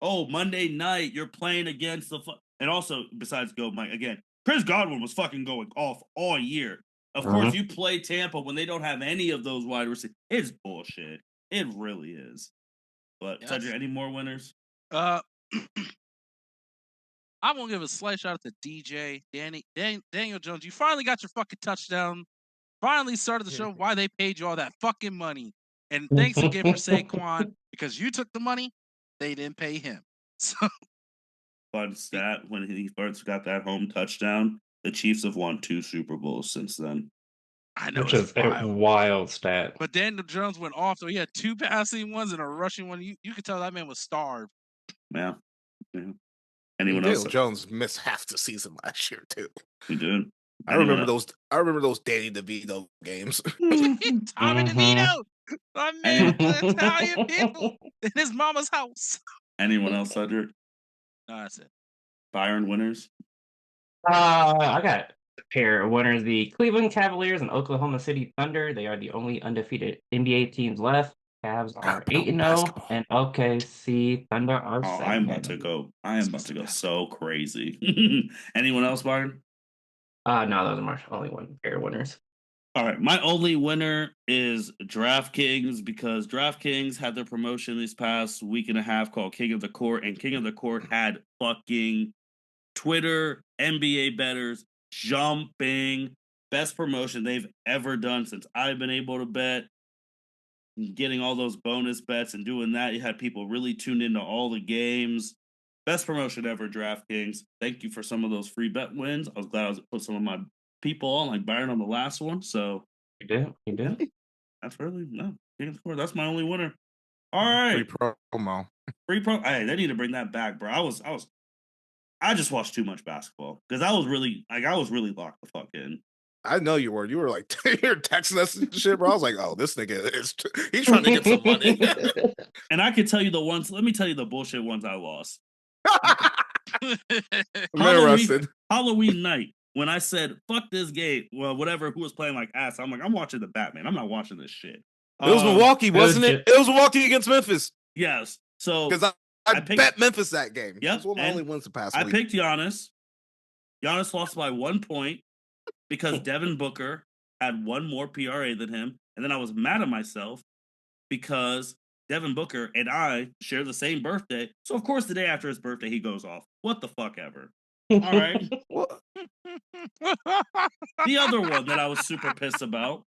Oh, Monday night, you're playing against and also, besides Mike, again, Chris Godwin was fucking going off all year. Of course, you play Tampa when they don't have any of those wide receivers. It's bullshit. It really is. But, Cedric, any more winners? I'm gonna give a slight shout out to DJ Daniel Jones. You finally got your fucking touchdown. Finally started to show why they paid you all that fucking money. And thanks again for Saquon, because you took the money, they didn't pay him. So fun stat: when he first got that home touchdown, the Chiefs have won 2 Super Bowls since then. I know, which is a wild stat. But Daniel Jones went off, so he had 2 passing ones and a rushing one. You could tell that man was starved. Yeah. Anyone else? Daniel Jones missed half the season last year too. He did. I remember those Danny DeVito games. Tommy DeVito, my man, the Italian people in his mama's house. Anyone else, Cedric? No, that's it. Byron winners. I got a pair of winners: the Cleveland Cavaliers and Oklahoma City Thunder. They are the only undefeated NBA teams left. Cavs are 8-0, and OKC Thunder are 7. I am about to go so crazy. Anyone else, Byron? No, those are my only one pair of winners. All right, my only winner is DraftKings, because DraftKings had their promotion this past week and a half called King of the Court, and King of the Court had fucking Twitter NBA bettors jumping. Best promotion they've ever done since I've been able to bet. Getting all those bonus bets and doing that, you had people really tuned into all the games. Best promotion ever, DraftKings. Thank you for some of those free bet wins. I was glad I was put some of my people on, like Byron on the last one. So you did. That's really King of the Court. That's my only winner. All right, free promo. Hey, they need to bring that back, bro. I just watched too much basketball because I was really locked the fuck in. I know you were. You were like, you're texting us and shit, bro. I was like, oh, this nigga he's trying to get some money. And I can tell you the ones. Let me tell you the bullshit ones I lost. Halloween night, when I said fuck this game, well, whatever, who was playing like ass, I'm like, I'm watching the Batman. I'm not watching this shit. It was Milwaukee, wasn't it? It was Milwaukee against Memphis. Yes. So because I bet Memphis that game. Yep. That's one of the only wins the past week. I picked Giannis. Giannis lost by 1 point because Devin Booker had 1 more PRA than him, and then I was mad at myself because Devin Booker and I share the same birthday. So, of course, the day after his birthday, he goes off. What the fuck ever. All right. The other one that I was super pissed about,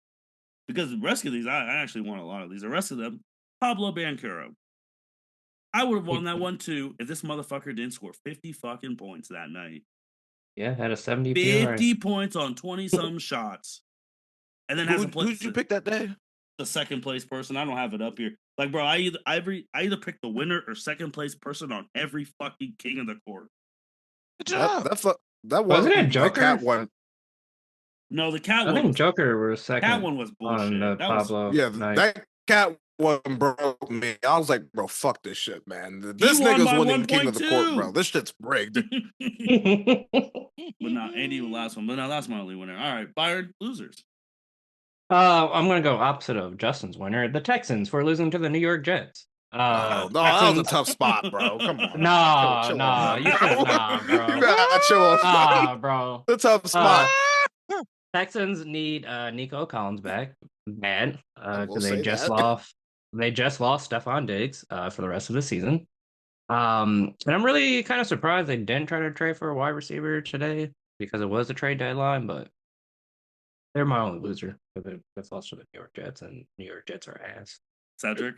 because the rest of these, I actually won a lot of these. The rest of them, Pablo Banchero. I would have won that one too if this motherfucker didn't score 50 fucking points that night. Yeah, had a 70 50 points on 20-some shots. And then who did you pick that day? The second place person. I don't have it up here. Like, bro, I either pick the winner or second place person on every fucking King of the Court. Good job. That wasn't it Joker? Cat one. No, the Cat one. I think Joker was second. Cat one was bullshit. On Pablo. That Cat one broke me. I was like, bro, fuck this shit, man. This nigga's winning King of the Court, bro. This shit's rigged. But now Andy, the last one. But now that's my only winner. All right, Byron, losers. I'm gonna go opposite of Justin's winner. The Texans for losing to the New York Jets. No, that was a tough spot, bro. Come on. Nah, you should bro. You gotta chill off. Nah, bro. The tough spot. Texans need Nico Collins back bad because they just lost Stephon Diggs for the rest of the season. And I'm really kind of surprised they didn't try to trade for a wide receiver today because it was a trade deadline, but they're my only loser because they lost to the New York Jets, and New York Jets are ass. Cedric?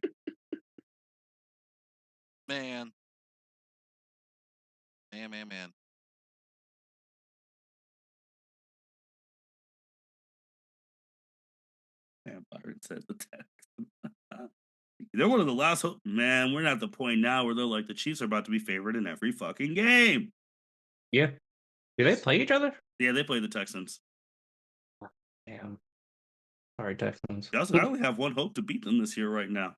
Man. Byron said the Texans. They're one of the last. Man, we're not at the point now where they're like the Chiefs are about to be favored in every fucking game. Yeah. Do they play each other? Yeah, they play the Texans. Damn. Sorry, Texans. I only have one hope to beat them this year right now.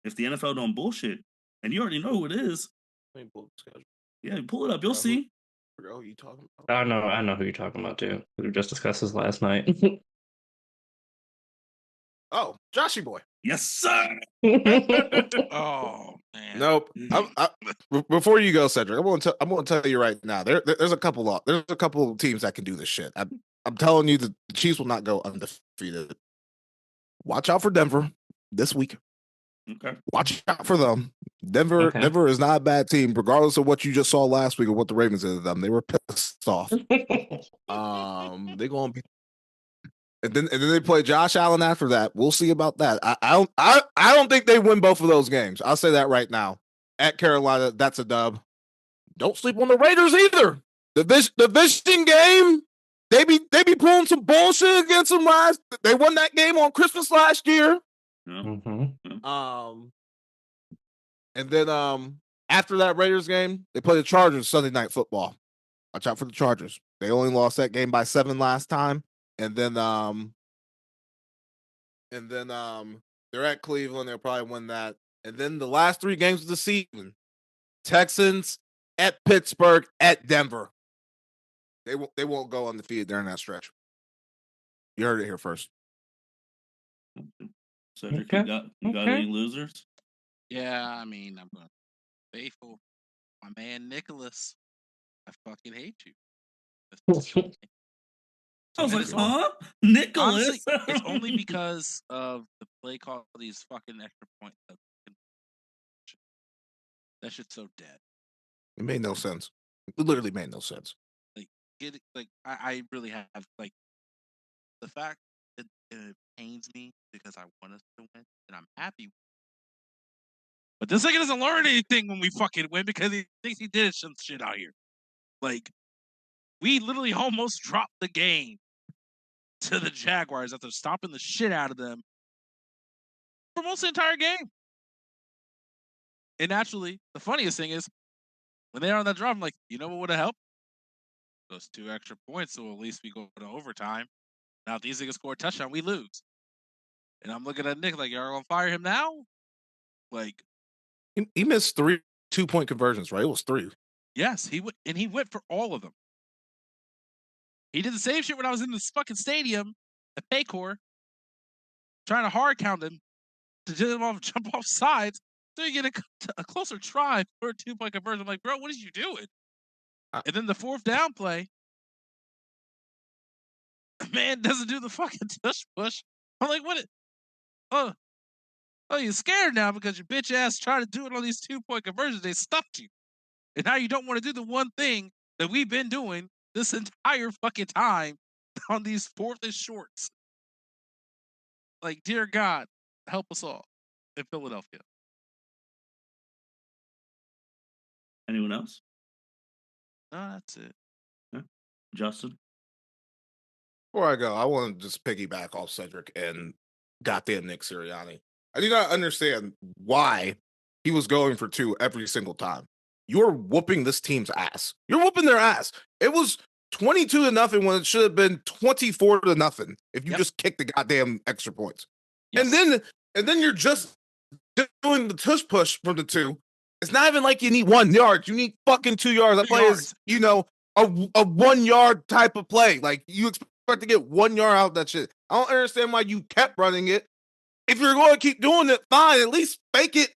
If the NFL don't bullshit, and you already know who it is. Yeah, pull it up. You'll see. Who you talking about? I know who you're talking about too. We just discussed this last night. Oh, Joshy boy. Yes, sir. Oh man. Nope. Before you go, Cedric, I'm going to tell you right now. There's a couple teams that can do this shit. I'm telling you, the Chiefs will not go undefeated. Watch out for Denver this week. Okay. Watch out for them. Denver is not a bad team, regardless of what you just saw last week or what the Ravens did to them. They were pissed off. They're gonna be, and then they play Josh Allen after that. We'll see about that. I don't think they win both of those games. I'll say that right now. At Carolina, that's a dub. Don't sleep on the Raiders either. The division game, they be pulling some bullshit against them last. They won that game on Christmas last year. Mm-hmm. And then after that Raiders game, they play the Chargers Sunday Night Football. Watch out for the Chargers. They only lost that game by 7 last time. And then they're at Cleveland. They'll probably win that. And then the last 3 games of the season, Texans, at Pittsburgh, at Denver. They won't go undefeated during that stretch. You heard it here first. Cedric, you got any losers? Yeah, I mean, I'm going to be faithful. My man Nicholas, I fucking hate you. I was like, huh? Nicholas? Honestly, it's only because of the play call of these fucking extra points. That shit's so dead. It made no sense. It literally made no sense. I really have, like, the fact that it pains me because I want us to win, and I'm happy. But this nigga doesn't learn anything when we fucking win because he thinks he did some shit out here. Like, we literally almost dropped the game to the Jaguars after stomping the shit out of them for most of the entire game. And naturally, the funniest thing is, when they're on that drive, I'm like, you know what would have helped? Those 2 extra points, so at least we go to overtime. Now, if these niggas score a touchdown, we lose. And I'm looking at Nick like, y'all gonna fire him now? Like, he missed 3 2-point conversions, right? It was 3. Yes, he went for all of them. He did the same shit when I was in this fucking stadium at Paycor, trying to hard count him to jump off sides, so you get a closer try for a 2-point conversion. I'm like, bro, what is you doing? And then the 4th down play, man doesn't do the fucking tush push. I'm like, what? Oh, you're scared now because your bitch ass tried to do it on these 2-point conversions. They stuffed you. And now you don't want to do the one thing that we've been doing this entire fucking time on these 4th and shorts. Like, dear God, help us all in Philadelphia. Anyone else? No, that's it. Yeah. Justin? Before I go, I want to just piggyback off Cedric and goddamn Nick Sirianni. I do not understand why he was going for 2 every single time. You're whooping this team's ass. You're whooping their ass. It was 22-0 when it should have been 24-0 if you just kicked the goddamn extra points. Yes. And then you're just doing the tush push from the 2. It's not even like you need 1 yard. You need fucking 2 yards. That play is, a 1 yard type of play. Like, you expect to get 1 yard out of that shit. I don't understand why you kept running it. If you're going to keep doing it, fine. At least fake it,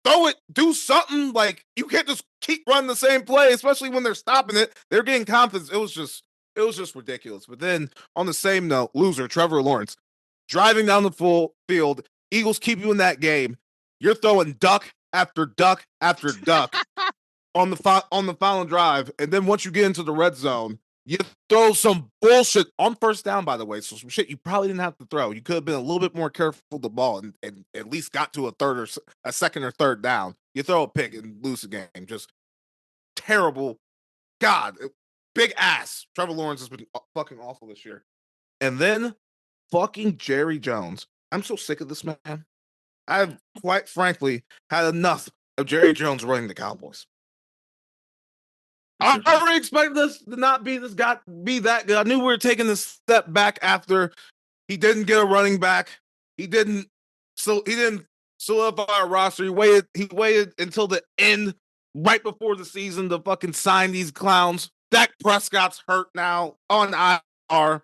throw it, do something. Like, you can't just keep running the same play, especially when they're stopping it. They're getting confidence. It was just ridiculous. But then, on the same note, loser Trevor Lawrence driving down the full field. Eagles keep you in that game. You're throwing duck after duck after duck on the final drive, and then once you get into the red zone, you throw some bullshit on 1st down, by the way. So some shit you probably didn't have to throw. You could have been a little bit more careful with the ball and at least got to a 2nd or 3rd down. You throw a pick and lose the game. Just terrible. God, big ass. Trevor Lawrence has been fucking awful this year. And then fucking Jerry Jones. I'm so sick of this man. I've quite frankly had enough of Jerry Jones running the Cowboys. I already expected this to not be that good. I knew we were taking this step back after he didn't get a running back. He didn't solidify a roster. He waited until the end, right before the season, to fucking sign these clowns. Dak Prescott's hurt now on IR.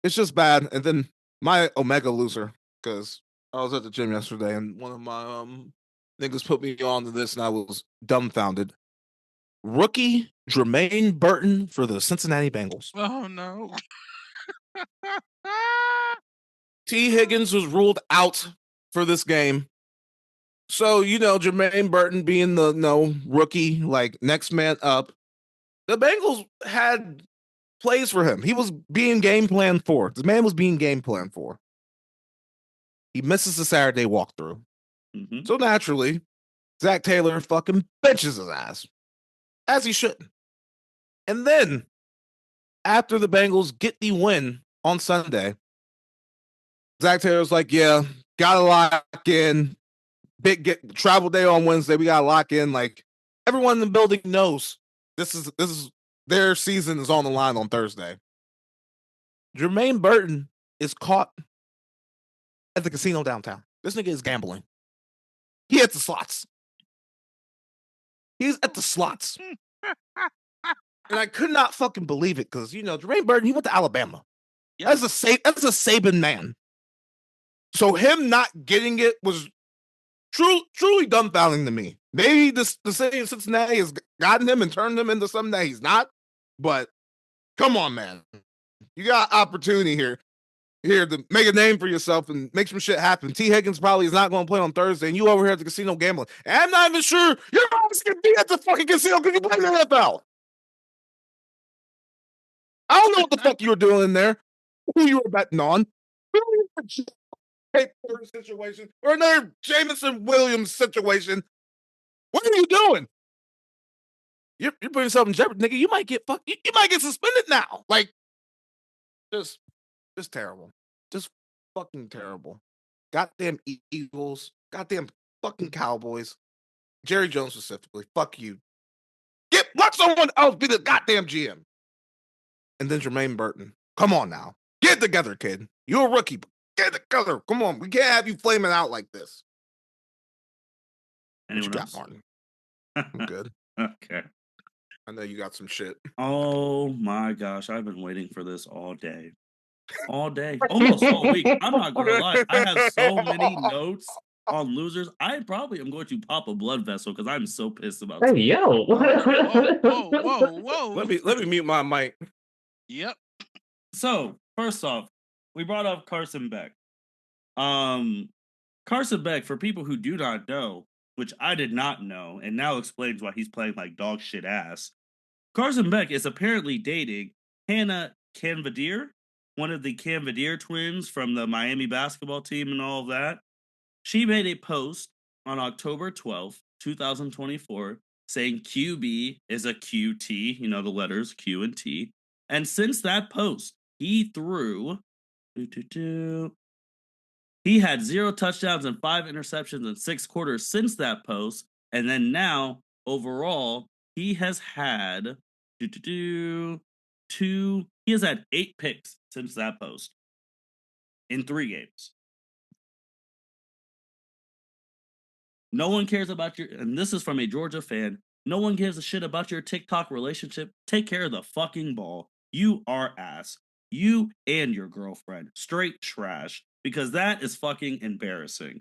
It's just bad. And then my Omega loser, because I was at the gym yesterday and one of my niggas put me on to this and I was dumbfounded. Rookie Jermaine Burton for the Cincinnati Bengals. Oh, no. T. Higgins was ruled out for this game. So, Jermaine Burton being the rookie, like next man up, the Bengals had plays for him. He was being game planned for. The man was being game planned for. He misses the Saturday walkthrough. Mm-hmm. So naturally, Zach Taylor fucking benches his ass, as he shouldn't. And then, after the Bengals get the win on Sunday, Zach Taylor's like, yeah, gotta lock in. Travel day on Wednesday. We gotta lock in. Like, everyone in the building knows this is their season is on the line on Thursday. Jermaine Burton is caught at the casino downtown. This nigga is gambling. He at the slots. He's at the slots. And I could not fucking believe it because, Jermaine Burton, he went to Alabama. Yep. That's a Saban man. So him not getting it was truly dumbfounding to me. Maybe the city of Cincinnati has gotten him and turned him into something that he's not. But come on, man. You got opportunity here to make a name for yourself and make some shit happen. T. Higgins probably is not going to play on Thursday, and you over here at the casino gambling. And I'm not even sure you're always going to be at the fucking casino because you play in the NFL. I don't know what the fuck you were doing in there, who you were betting on. Situation or another Jameson Williams situation. What are you doing? You're putting yourself in jeopardy, nigga. You might get you might get suspended now. Like, just terrible. Just fucking terrible. Goddamn Eagles. Goddamn fucking Cowboys. Jerry Jones specifically. Fuck you. Let someone else be the goddamn GM. And then Jermaine Burton. Come on now. Get it together, kid. You're a rookie. Get it together. Come on. We can't have you flaming out like this. Anyone else? Martin? I'm good. Okay. I know you got some shit. Oh my gosh. I've been waiting for this all day. All day. Almost all week. I'm not going to lie. I have so many notes on losers. I probably am going to pop a blood vessel because I'm so pissed about Hey, yo. Whoa. Let me mute my mic. Yep. So, first off, we brought up Carson Beck. Carson Beck, for people who do not know, which I did not know, and now explains why he's playing like dog shit ass. Carson Beck is apparently dating Hannah Canvadier, one of the Canvadier twins from the Miami basketball team and all of that. She made a post on October 12th, 2024, saying QB is a QT, the letters Q and T. And since that post, he threw... He had 0 touchdowns and 5 interceptions in 6 quarters since that post. And then now, overall, he has had... He has had 8 picks since that post in 3 games. No one cares about your, and this is from a Georgia fan, no one gives a shit about your TikTok relationship. Take care of the fucking ball. You are ass. You and your girlfriend. Straight trash. Because that is fucking embarrassing.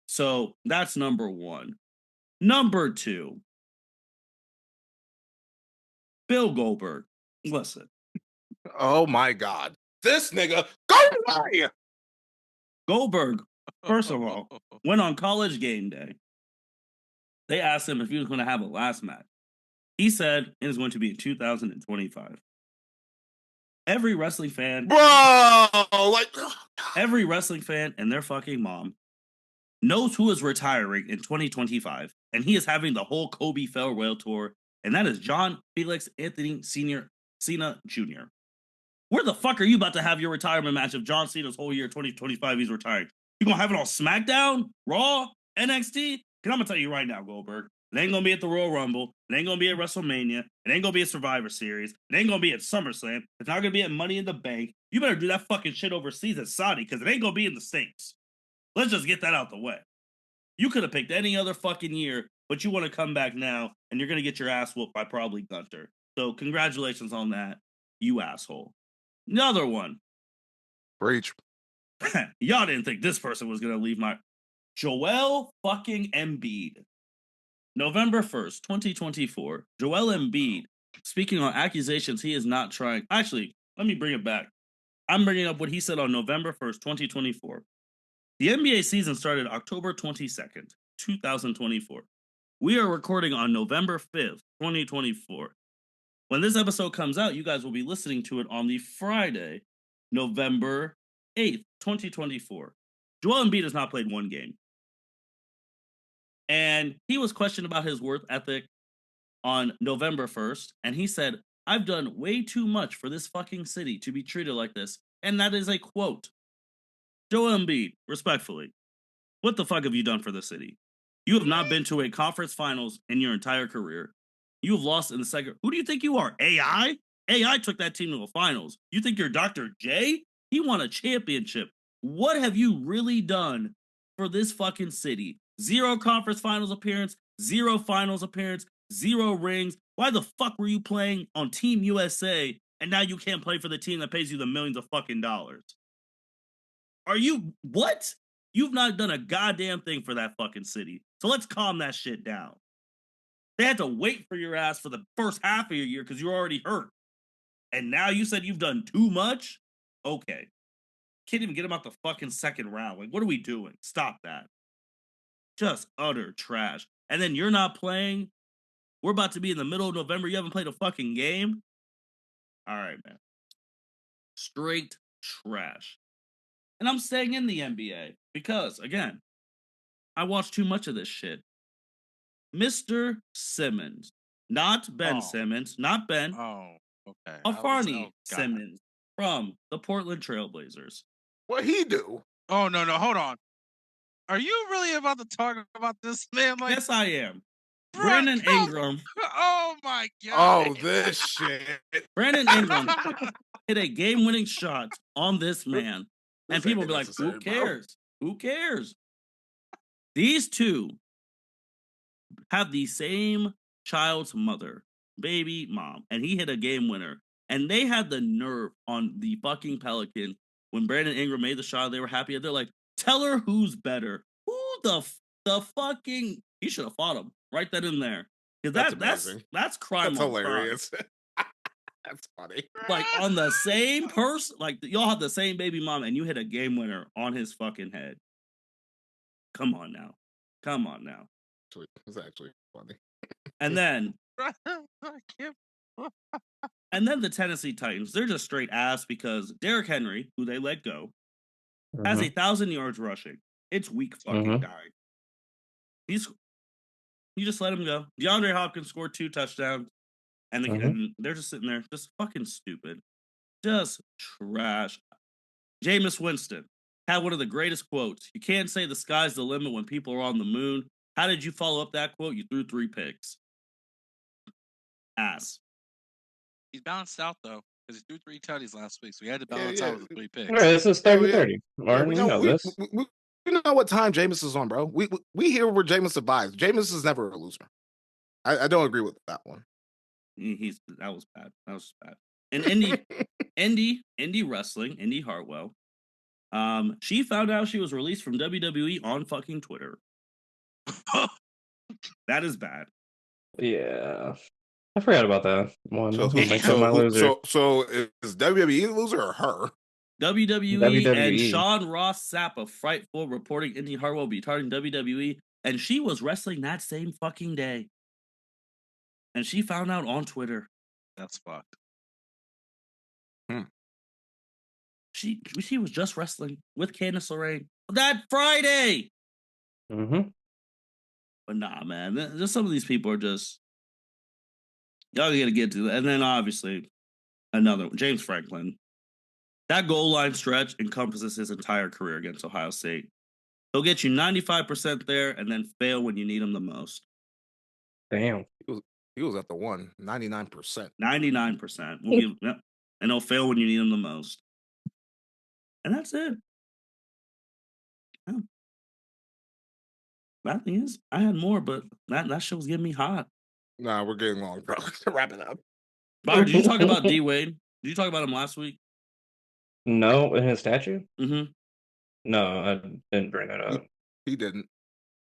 So that's number 1. Number 2. Bill Goldberg. Listen. Oh my God. This nigga. Go away! Goldberg, first of all, went on College Game Day. They asked him if he was going to have a last match. He said it is going to be in 2025. Every wrestling fan, every wrestling fan and their fucking mom knows who is retiring in 2025, and he is having the whole Kobe farewell tour, and that is John Felix Anthony Cena Jr. Where the fuck are you about to have your retirement match if John Cena's whole year 2025 he's retired? You gonna have it on SmackDown, Raw, NXT? Because I'm gonna tell you right now, Goldberg, it ain't gonna be at the Royal Rumble. It ain't gonna be at WrestleMania. It ain't gonna be at Survivor Series. It ain't gonna be at SummerSlam. It's not gonna be at Money in the Bank. You better do that fucking shit overseas at Saudi because it ain't gonna be in the States. Let's just get that out the way. You could have picked any other fucking year, but you want to come back now and you're gonna get your ass whooped by probably Gunter. So congratulations on that, you asshole. Another one. Breach. Y'all didn't think this person was gonna leave my Joel fucking Embiid. November 1st, 2024. Joel Embiid, speaking on accusations he is not trying. Actually, let me bring it back. I'm bringing up what he said on November 1st, 2024. The NBA season started October 22nd. 2024. We are recording on November 5th, 2024. When this episode comes out, you guys will be listening to it on the Friday, November 8th, 2024. Joel Embiid has not played one game. And he was questioned about his work ethic on November 1st, and he said, "I've done way too much for this fucking city to be treated like this." And that is a quote. Joel Embiid, respectfully, what the fuck have you done for the city? You have not been to a conference finals in your entire career. You have lost in the second. Who do you think you are? AI? AI took that team to the finals. You think you're Dr. J? He won a championship. What have you really done for this fucking city? 0 conference finals appearance, 0 finals appearance, 0 rings. Why the fuck were you playing on Team USA and now you can't play for the team that pays you the millions of fucking dollars? Are you what? You've not done a goddamn thing for that fucking city. So let's calm that shit down. They had to wait for your ass for the first half of your year because you're already hurt. And now you said you've done too much? Okay. Can't even get him out the fucking second round. Like, what are we doing? Stop that. Just utter trash. And then you're not playing. We're about to be in the middle of November. You haven't played a fucking game? All right, man. Straight trash. And I'm staying in the NBA because, again, I watched too much of this shit. Mr. Simmons. Not Ben Simmons. Not Ben. Oh, okay. Afani Simmons from the Portland Trailblazers. What he do? Oh, no, hold on. Are you really about to talk about this, man? Like, yes, I am. Brandon Ingram. Oh, my God. Oh, this shit. Brandon Ingram hit a game-winning shot on this man. And people will be like, who cares? Bro. Who cares? These two have the same child's mother, baby mom, and he hit a game winner. And they had the nerve on the fucking Pelican when Brandon Ingram made the shot. They were happy. They're like, tell her who's better. Who the fucking? He should have fought him right then and there. Because that's crime. That's hilarious. That's funny. Like on the same person, like y'all have the same baby mom, and you hit a game winner on his fucking head. Come on now. It's actually funny. And then the Tennessee Titans, they're just straight ass because Derrick Henry, who they let go, has 1,000 yards rushing. It's weak fucking dying. You just let him go. DeAndre Hopkins scored 2 touchdowns, and they're just sitting there, just fucking stupid, just trash. Jameis Winston had one of the greatest quotes. You can't say the sky's the limit when people are on the moon. How did you follow up that quote? You threw 3 picks. Ass. He's balanced out, though, because he threw 3 tutties last week, so he had to balance out with the 3 picks. All right, this is 30-30. Martin, we know this. We know what time Jameis is on, bro. We hear where Jameis abides. Jameis is never a loser. I don't agree with that one. That was bad. And Indy wrestling, Indy Hartwell. She found out she was released from WWE on fucking Twitter. That is bad. Yeah. I forgot about that one. So is WWE the loser or her? WWE and Sean Ross Sapp of Frightful reporting Indy Hartwell will be targeting WWE, and she was wrestling that same fucking day. And she found out on Twitter. That's fucked. She was just wrestling with Candice LeRae that Friday. But nah, man. Just some of these people are just y'all gotta get to that. And then obviously another one, James Franklin. That goal line stretch encompasses his entire career against Ohio State. He'll get you 95% there and then fail when you need him the most. Damn. He was at the 99%. 99%. And he'll fail when you need him the most. And that's it. Yeah. Bad thing is, I had more, but that shit was getting me hot. Nah, we're getting long, bro. Wrap it up. Byron, did you talk about D Wade? Did you talk about him last week? No, in his statue? Mm-hmm. No, I didn't bring that up. He didn't.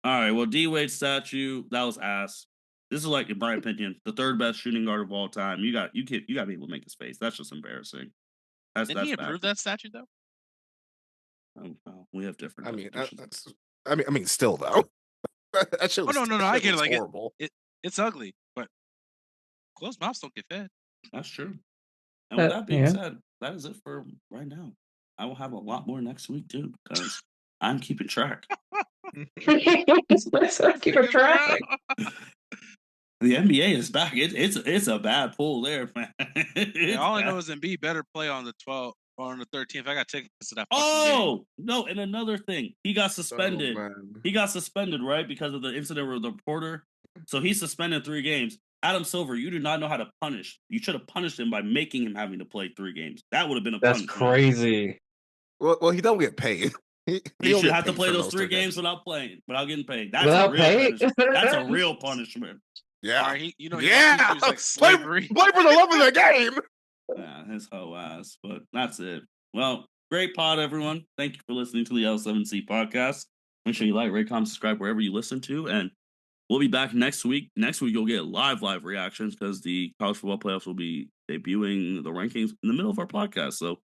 All right, well, D Wade statue, that was ass. This is like, in my opinion, the 3rd best shooting guard of all time. You got to be able to make his face. That's just embarrassing. Didn't he approve that statue though? Oh, well, we have different. I mean, still though. That shit was, no, I get it. Like horrible. It's ugly, but closed mouths don't get fed. That's true. And with that being said, that is it for right now. I will have a lot more next week too, because I'm keeping track. Keeping track. The NBA is back. It's a bad pull there, man. All I know is Embiid better play on the 12th or on the 13th. I got tickets to that. Oh no! And another thing, he got suspended. He got suspended, right, because of the incident with the reporter. So he's suspended 3 games. Adam Silver, you do not know how to punish. You should have punished him by making him having to play 3 games. That would have been a punishment. That's crazy. Well, he don't get paid. He should have to play those 3 games without getting paid. That's without a real punishment. That's a real punishment. Yeah. Yeah. Like slavery. Play for the love of the game. Yeah, his whole ass. But that's it. Well, great pod, everyone. Thank you for listening to the L7C podcast. Make sure you like, rate, comment, subscribe wherever you listen to. And we'll be back next week. Next week, you'll get live reactions because the college football playoffs will be debuting the rankings in the middle of our podcast. So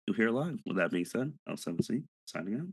you'll hear live. With that being said, L7C signing out.